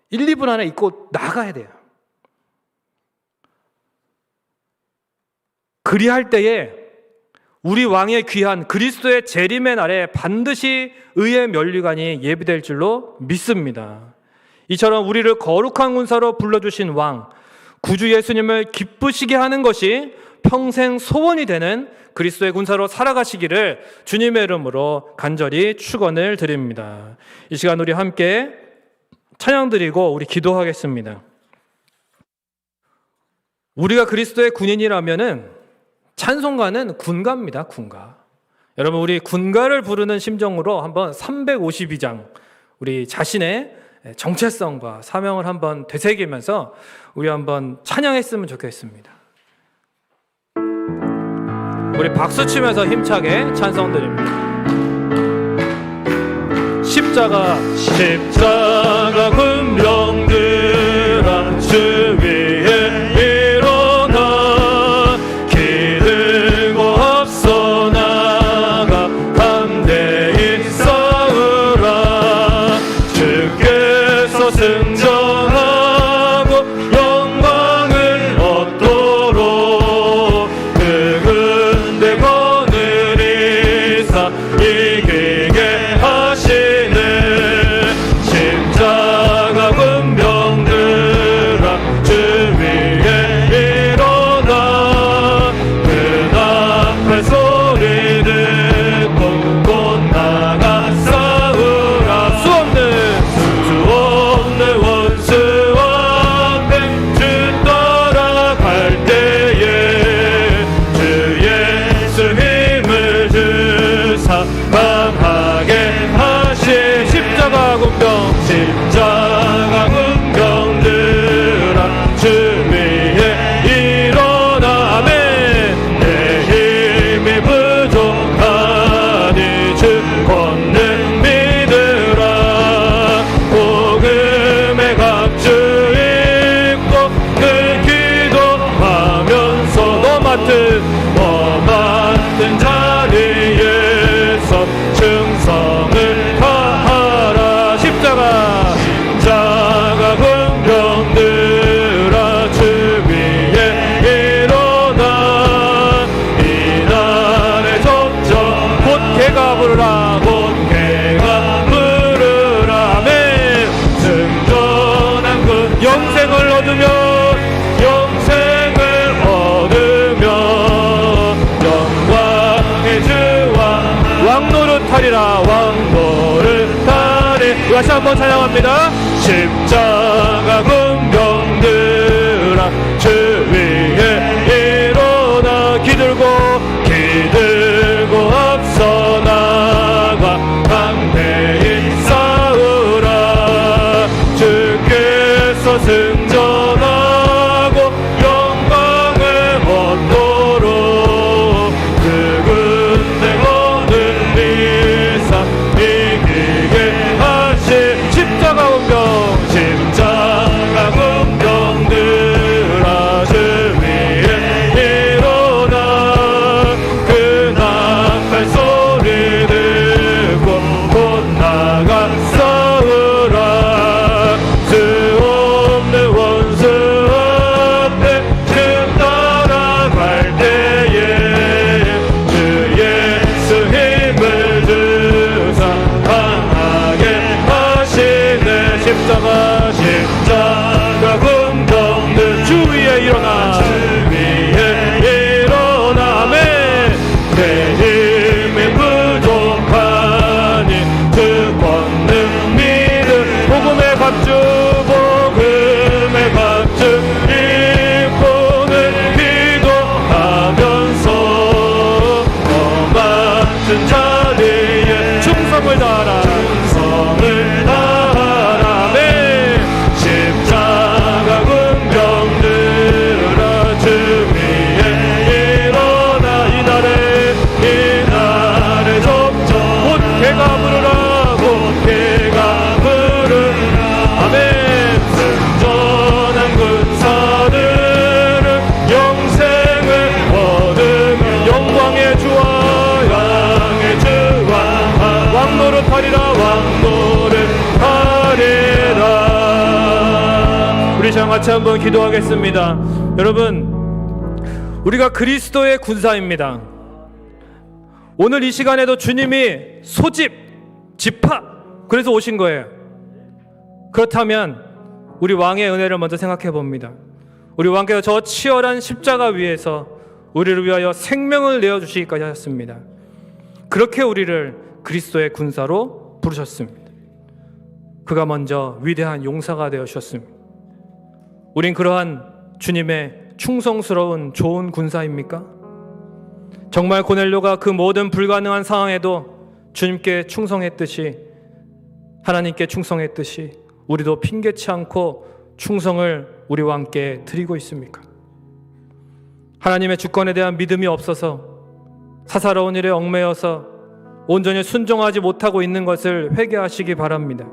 [SPEAKER 2] 1, 2분 안에 입고 나가야 돼요. 그리할 때에 우리 왕의 귀한 그리스도의 재림의 날에 반드시 의의 면류관이 예비될 줄로 믿습니다. 이처럼 우리를 거룩한 군사로 불러주신 왕, 구주 예수님을 기쁘시게 하는 것이 평생 소원이 되는 그리스도의 군사로 살아가시기를 주님의 이름으로 간절히 축원을 드립니다. 이 시간 우리 함께 찬양 드리고 우리 기도하겠습니다. 우리가 그리스도의 군인이라면은 찬송가는 군가입니다. 군가. 여러분, 우리 군가를 부르는 심정으로 한번 352장 우리 자신의 정체성과 사명을 한번 되새기면서 우리 한번 찬양했으면 좋겠습니다. 우리 박수 치면서 힘차게 찬송 드립니다. 십자가 군병들아 주 위에 일어나 기 들고 앞서 나가 담대히 싸우라. 주께서 승전하고 영광을 얻도록 그 군대 거느리사 이기게 하시네. 십자가 군병들아 주 위에 일어나 그 나팔 소리 듣고 곧 나가 싸우라. 수 없는 원수 앞에 주 따라갈 때에 주 예수 힘을 주사 강하게 하시. 십자가 군병들아 주 위에 일어나. 아멘. 내 힘이 부족하니 주 권능 믿으라. 복음의 갑주 입고 늘 기도하면서 너 맡은 자리에서 충성을 다하라. 십자가 군병들아 주 위에 일어나 이 날의 접점 곧 개가 부르라. 곧 개가 부르라. 아멘. 승전한 군 영생을 얻으며 영광의 주와 왕노릇하리라. 왕노릇하리. 다시 한번 찬양합니다. 십자가 군병들아 주 위에 일어나 기 들고 앞서 나가 담대히 싸우라. 주께서 승전하고 영광을 얻도록 그 군대 거느리사 이기게 하시. 십자가 군병들아 주 위에 일어나 그 나팔 소리 듣고 곧 나가 싸우라. 수 없는 원수 앞에 주 따라갈 때에 주 예수 힘을 주사 강하게 하시네. 십자가 군병들 주 위에 일어나 아멘. 내 힘이 부족하니 주 권능 믿음. 복음의 갑주 입고는 기도하면서 너 맡은 자리에 충성을 다하라. 아멘. 십자가 군병들아 주 위에 일어나 이 날의 접점 곧 개가 부르라. 곧 개가 부르라. 아멘. 승전한 군사들은 영생을 얻으며 영광의 주와 왕노릇하리라. 우리 자 같이 한번 기도하겠습니다. 여러분, 우리가 그리스도의 군사입니다. 오늘 이 시간에도 주님이 소집, 집합, 그래서 오신 거예요. 그렇다면 우리 왕의 은혜를 먼저 생각해 봅니다. 우리 왕께서 저 치열한 십자가 위에서 우리를 위하여 생명을 내어주시기까지 하셨습니다. 그렇게 우리를 그리스도의 군사로 부르셨습니다. 그가 먼저 위대한 용사가 되어주셨습니다. 우린 그러한 주님의 충성스러운 좋은 군사입니까? 정말 고넬료가 그 모든 불가능한 상황에도 주님께 충성했듯이, 하나님께 충성했듯이 우리도 핑계치 않고 충성을 우리와 함께 드리고 있습니까? 하나님의 주권에 대한 믿음이 없어서 사사로운 일에 얽매여서 온전히 순종하지 못하고 있는 것을 회개하시기 바랍니다.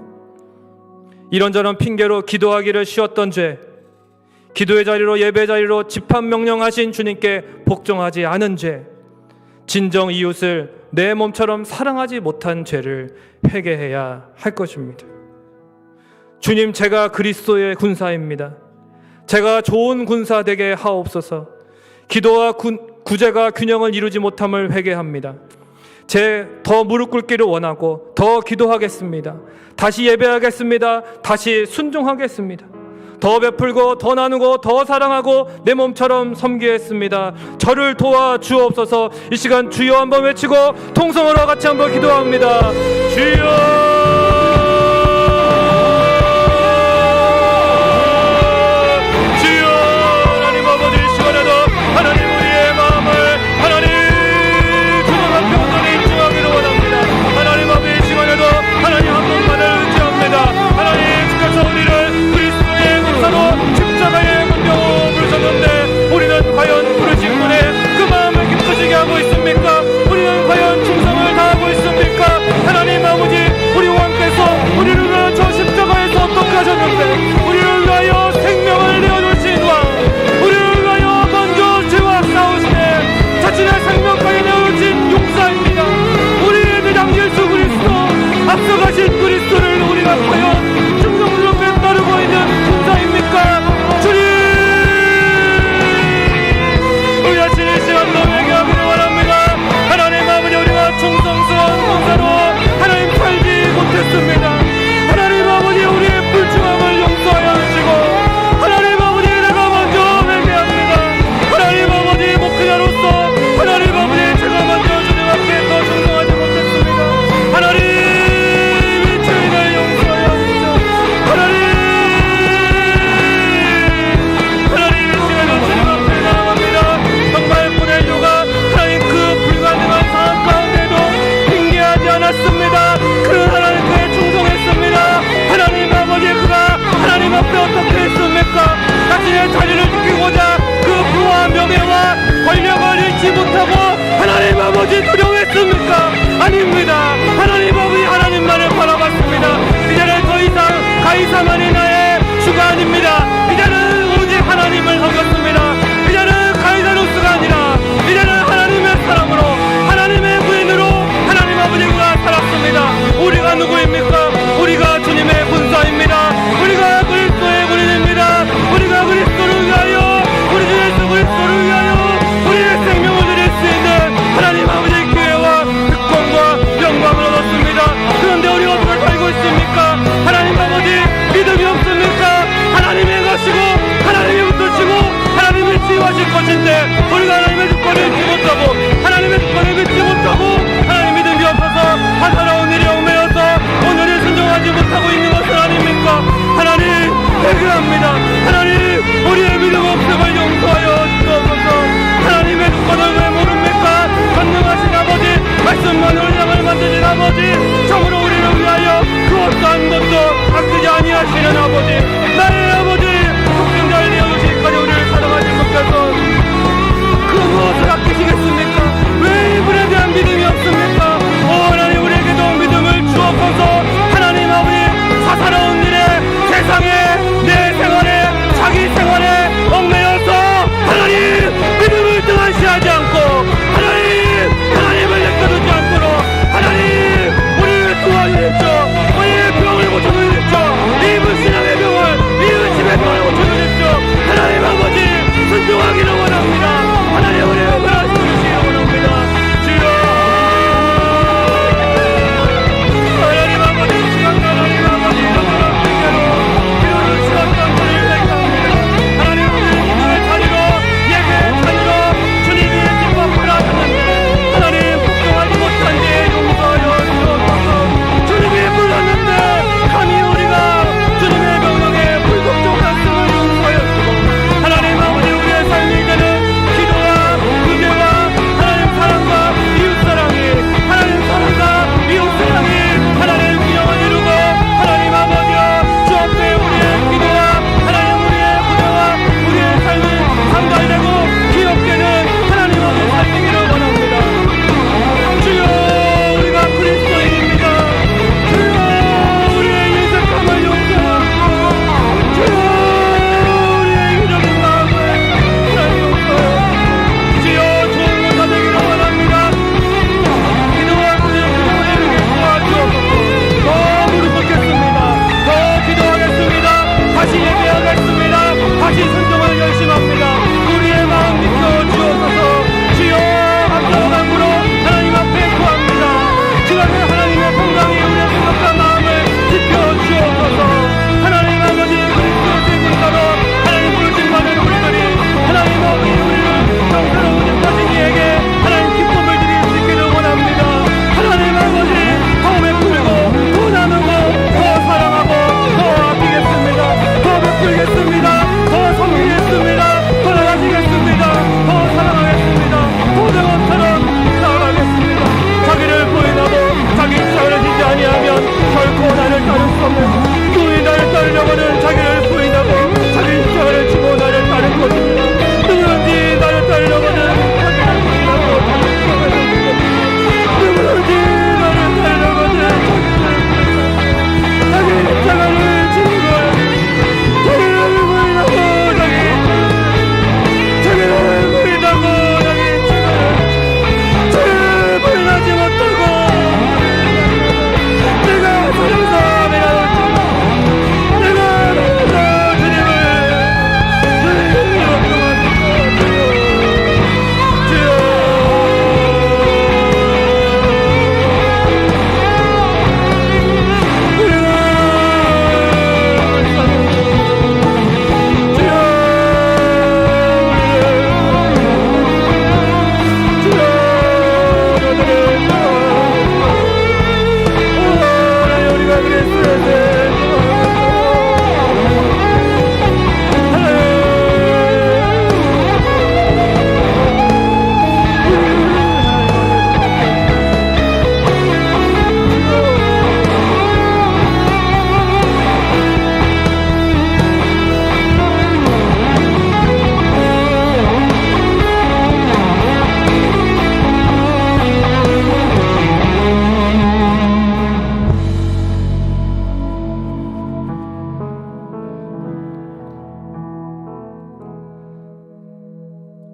[SPEAKER 2] 이런저런 핑계로 기도하기를 쉬웠던 죄, 기도의 자리로 예배 자리로 집합 명령하신 주님께 복종하지 않은 죄, 진정 이웃을 내 몸처럼 사랑하지 못한 죄를 회개해야 할 것입니다. 주님, 제가 그리스도의 군사입니다. 제가 좋은 군사 되게 하옵소서. 기도와 구제가 균형을 이루지 못함을 회개합니다. 더 무릎 꿇기를 원하고 더 기도하겠습니다. 다시 예배하겠습니다. 다시 순종하겠습니다. 더 베풀고 더 나누고 더 사랑하고 내 몸처럼 섬기겠습니다. 저를 도와 주옵소서. 이 시간 주여 한번 외치고 통성으로 같이 한번 기도합니다. 주여, 우리는 과연 부르신 분의 그 마음을 기쁘시게 하고 있습니까? 우리는 과연 충성을 다하고 있습니까? 하나님 아버지,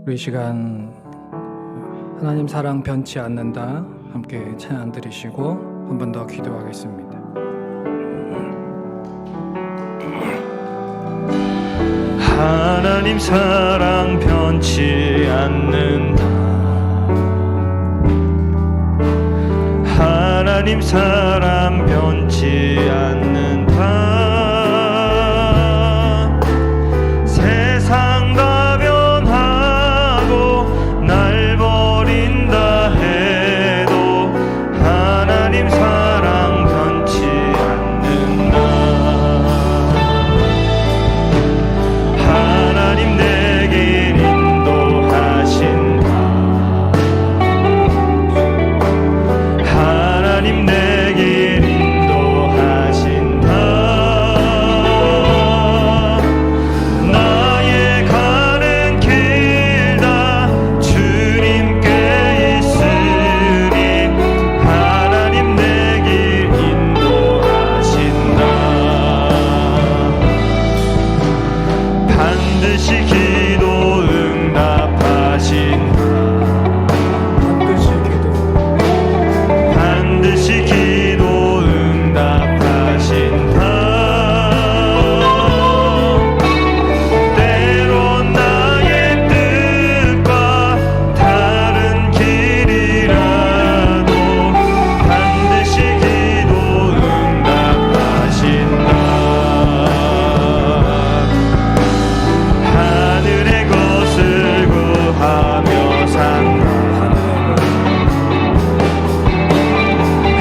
[SPEAKER 2] 우리 이 시간 하나님 사랑 변치 않는다 함께 찬양 드리시고 한 번 더 기도하겠습니다.
[SPEAKER 1] 하나님 사랑 변치 않는다. 하나님 사랑 변치 않는다. 세상 다 변하고 날 버린다 해도 하나님 사랑 변치 않는다. 하나님 내게 인도하신다. 하나님 내게 인도하신다. 나의 가는 길 다 주님께 있으니 하나님 내게 인도하신다. 반드시 기도 응답하신다. 반드시 기도 응답하신다. 때론 나의 뜻과 다른 길이라도 반드시 기도 응답하신다. 하늘의 것을 구하며 산다.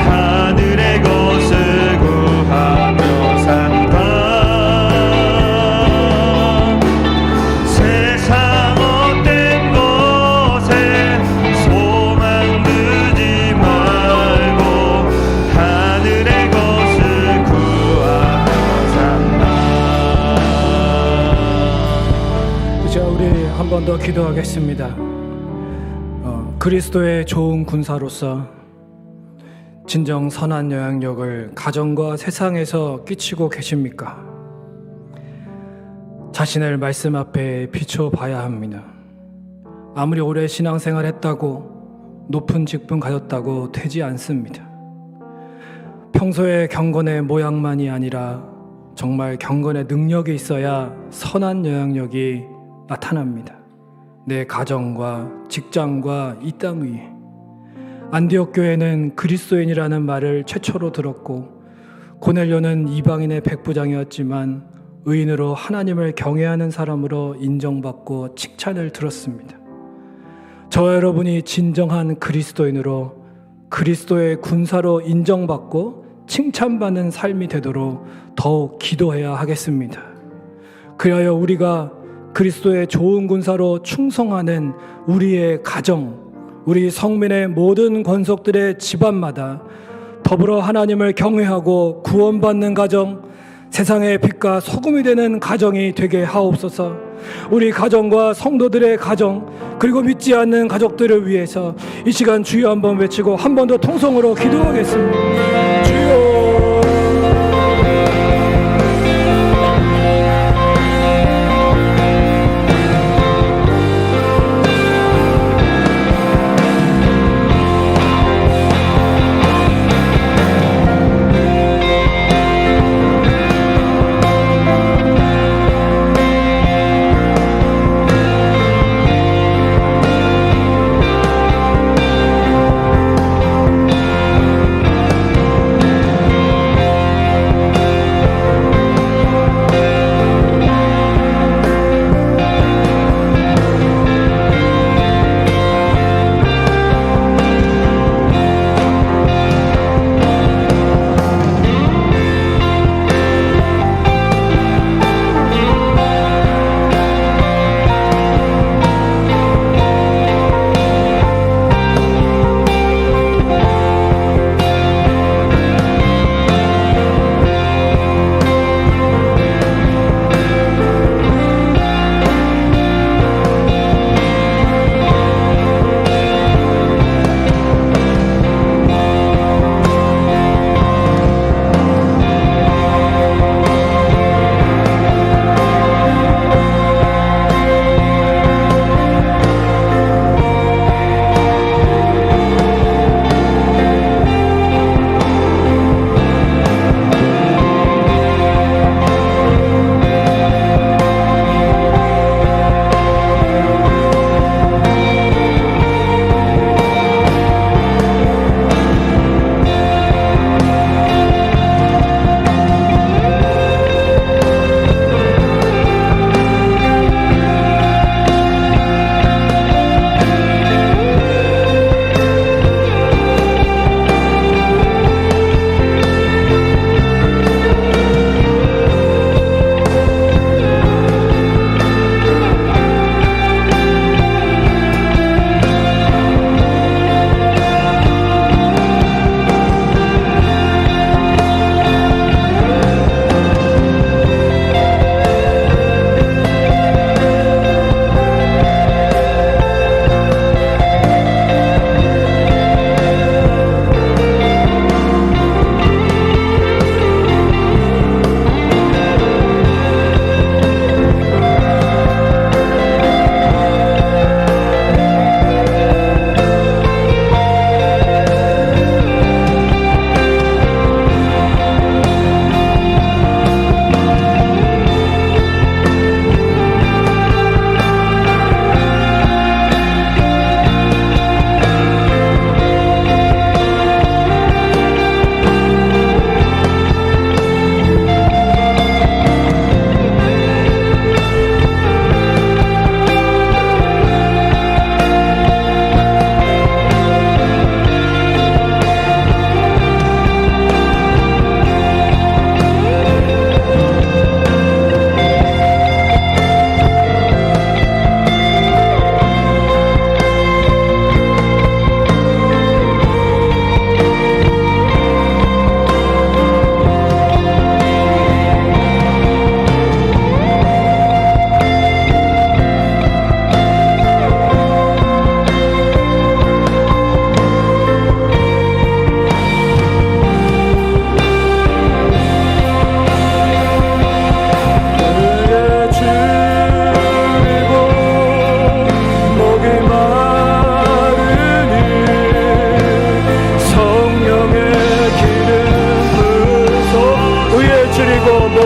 [SPEAKER 1] 하늘의 것을 구하며 산다. 세상 어떤 것에 소망 두지 말고 하늘의 것을 구하며 산다.
[SPEAKER 2] 이제 우리 한 번 더 기도하겠습니다. 그리스도의 좋은 군사로서 진정 선한 영향력을 가정과 세상에서 끼치고 계십니까? 자신을 말씀 앞에 비춰봐야 합니다. 아무리 오래 신앙생활 했다고 높은 직분 가졌다고 되지 않습니다. 평소에 경건의 모양만이 아니라 정말 경건의 능력이 있어야 선한 영향력이 나타납니다. 내 가정과 직장과 이 땅 위에. 안디옥 교회는 그리스도인이라는 말을 최초로 들었고 고넬료는 이방인의 백부장이었지만 의인으로 하나님을 경외하는 사람으로 인정받고 칭찬을 들었습니다. 저와 여러분이 진정한 그리스도인으로 그리스도의 군사로 인정받고 칭찬받는 삶이 되도록 더욱 기도해야 하겠습니다. 그리하여 우리가 그리스도의 좋은 군사로 충성하는 우리의 가정, 우리 성민의 모든 권속들의 집안마다 더불어 하나님을 경외하고 구원받는 가정, 세상의 빛과 소금이 되는 가정이 되게 하옵소서. 우리 가정과 성도들의 가정, 그리고 믿지 않는 가족들을 위해서 이 시간 주여 한번 외치고 한 번 더 통성으로 기도하겠습니다. 주여.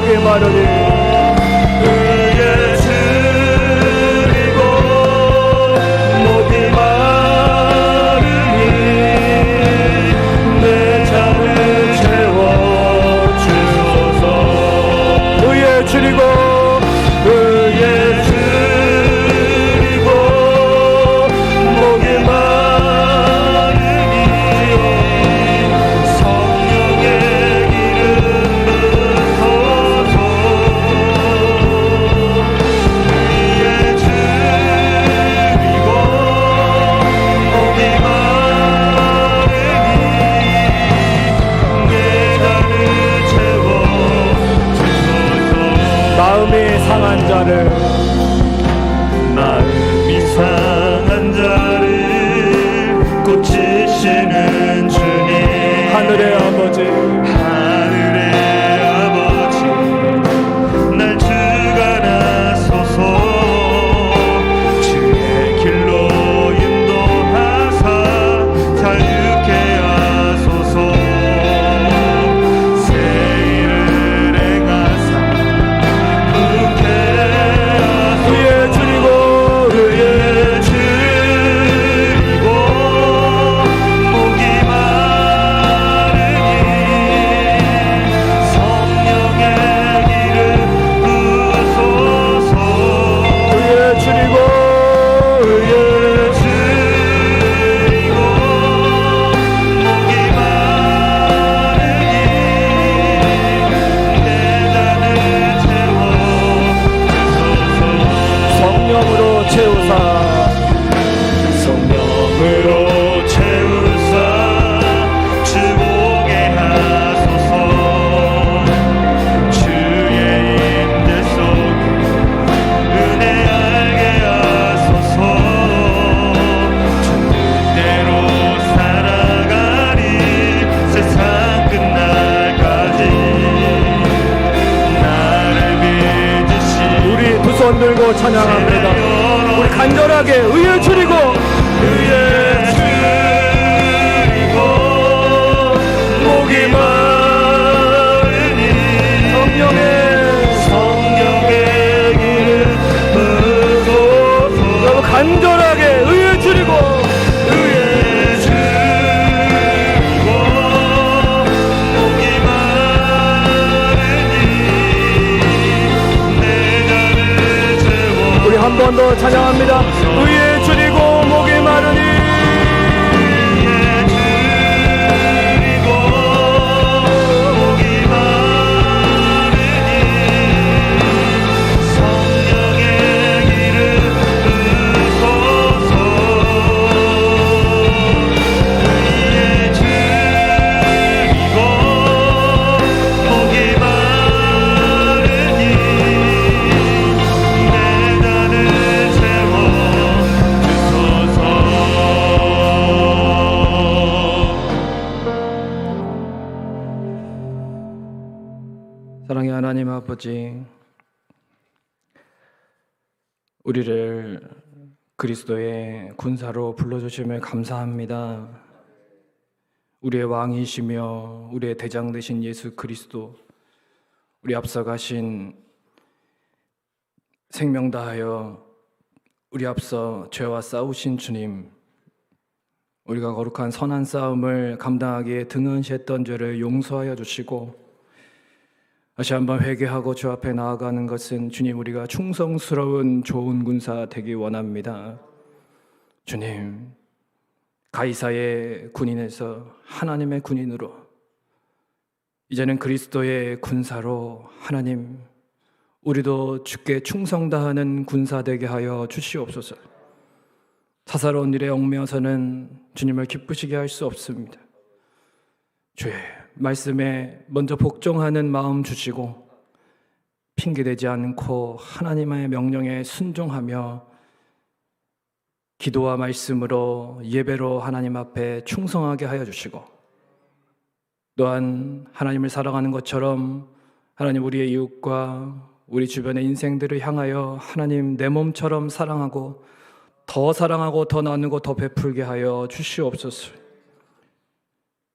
[SPEAKER 2] 목이 마르니
[SPEAKER 1] 의에 줄이고 목이 마르니 내 잔을 채워주소서.
[SPEAKER 2] 의에 줄이고
[SPEAKER 1] 의에 줄이고 목이 마르니 성령의 기름 부어서 의에 줄이고 목이 마르니 내 잔을 채워주소서.
[SPEAKER 2] 마음이 상한 자를
[SPEAKER 1] 마음이 상한 자를 고치시는 주님,
[SPEAKER 2] 하늘의 아버지
[SPEAKER 1] 하늘의 아버지 날 주관하소서. 주의 길로 인도하사 자유케 하소서. 새 일을 행하사 부케 하소서.
[SPEAKER 2] 의에 줄이고
[SPEAKER 1] 의에 줄이고 목이 마르니 성령의 기름 부으소서.
[SPEAKER 2] 의에 줄이고
[SPEAKER 1] 의에 줄이고 목이 마르니 내 잔을 채워주소서.
[SPEAKER 2] 성령으로 채우사
[SPEAKER 1] 성령으로 채우사 주오게 하소서. 주의 임재 속에 은혜 알게 하소서. 주 뜻대로 살아가리 세상 끝날까지 나를 빚으시
[SPEAKER 2] 우리 두 손 들고 찬양합니다. 우리 간절하게 의에 줄이고
[SPEAKER 1] 의에 줄이고 목이 마르니 성령의 기름 부으소서.
[SPEAKER 2] 여러분 간절하게 의에 줄이고
[SPEAKER 1] 의에 줄이고 목이 마르니 내 잔을 채워.
[SPEAKER 2] 우리 한 번 더 찬양합니다. 의에 줄이고 목이 마르니
[SPEAKER 1] 줄이고 목이 마르니 성령의 기름 부으소서. 의에 줄이고 목이 마르니 내 잔을 채워주소서.
[SPEAKER 2] 사랑의 하나님 아버지, 우리를 그리스도의 군사로 불러주심을 감사합니다. 우리의 왕이시며 우리의 대장 되신 예수 그리스도, 우리 앞서가신 생명 다하여 우리 앞서 죄와 싸우신 주님, 우리가 거룩한 선한 싸움을 감당하기에 등한시했던 죄를 용서하여 주시고 다시 한번 회개하고 주 앞에 나아가는 것은 주님, 우리가 충성스러운 좋은 군사 되기 원합니다. 주님, 가이사의 군인에서 하나님의 군인으로, 이제는 그리스도의 군사로 하나님, 우리도 주께 충성 다하는 군사 되게 하여 주시옵소서. 사사로운 일에 얽매여서는 주님을 기쁘시게 할 수 없습니다. 주의 말씀에 먼저 복종하는 마음 주시고 핑계대지 않고 하나님의 명령에 순종하며 기도와 말씀으로 예배로 하나님 앞에 충성하게 하여 주시고, 또한 하나님을 사랑하는 것처럼 하나님 우리의 이웃과 우리 주변의 인생들을 향하여 하나님 내 몸처럼 사랑하고 더 나누고 더 베풀게 하여 주시옵소서.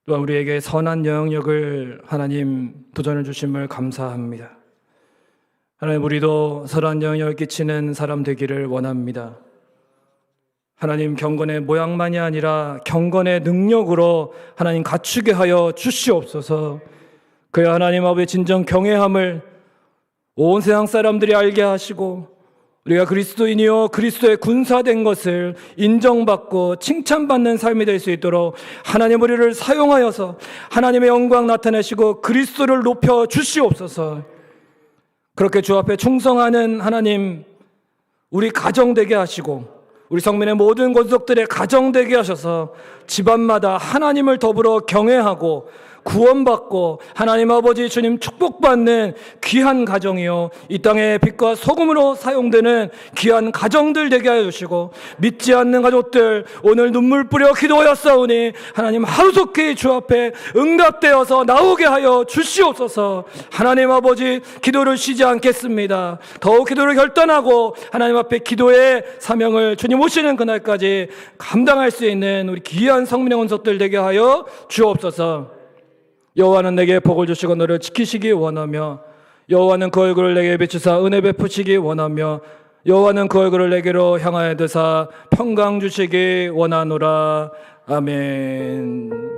[SPEAKER 2] 또한 우리에게 선한 영역을 하나님 도전해 주심을 감사합니다. 하나님, 우리도 선한 영향을 끼치는 사람 되기를 원합니다. 하나님, 경건의 모양만이 아니라 경건의 능력으로 하나님 갖추게 하여 주시옵소서. 그야 하나님 아버지의 진정 경외함을 온 세상 사람들이 알게 하시고 우리가 그리스도인이요 그리스도의 군사된 것을 인정받고 칭찬받는 삶이 될 수 있도록 하나님 우리를 사용하여서 하나님의 영광 나타내시고 그리스도를 높여 주시옵소서. 그렇게 주 앞에 충성하는 하나님, 우리 가정 되게 하시고 우리 성민의 모든 권속들의 가정 되게 하셔서 집안마다 하나님을 더불어 경외하고 구원받고 하나님 아버지 주님 축복받는 귀한 가정이요 이 땅의 빛과 소금으로 사용되는 귀한 가정들 되게 하여 주시고, 믿지 않는 가족들 오늘 눈물 뿌려 기도하였사오니 하나님 하루속히 주 앞에 응답되어서 나오게 하여 주시옵소서. 하나님 아버지, 기도를 쉬지 않겠습니다. 더욱 기도를 결단하고 하나님 앞에 기도의 사명을 주님 오시는 그날까지 감당할 수 있는 우리 귀한 성민의 원석들 되게 하여 주옵소서. 여호와는 내게 복을 주시고 너를 지키시기 원하며 여호와는 그 얼굴을 내게 비추사 은혜 베푸시기 원하며 여호와는 그 얼굴을 내게로 향하여 드사 평강 주시기 원하노라. 아멘.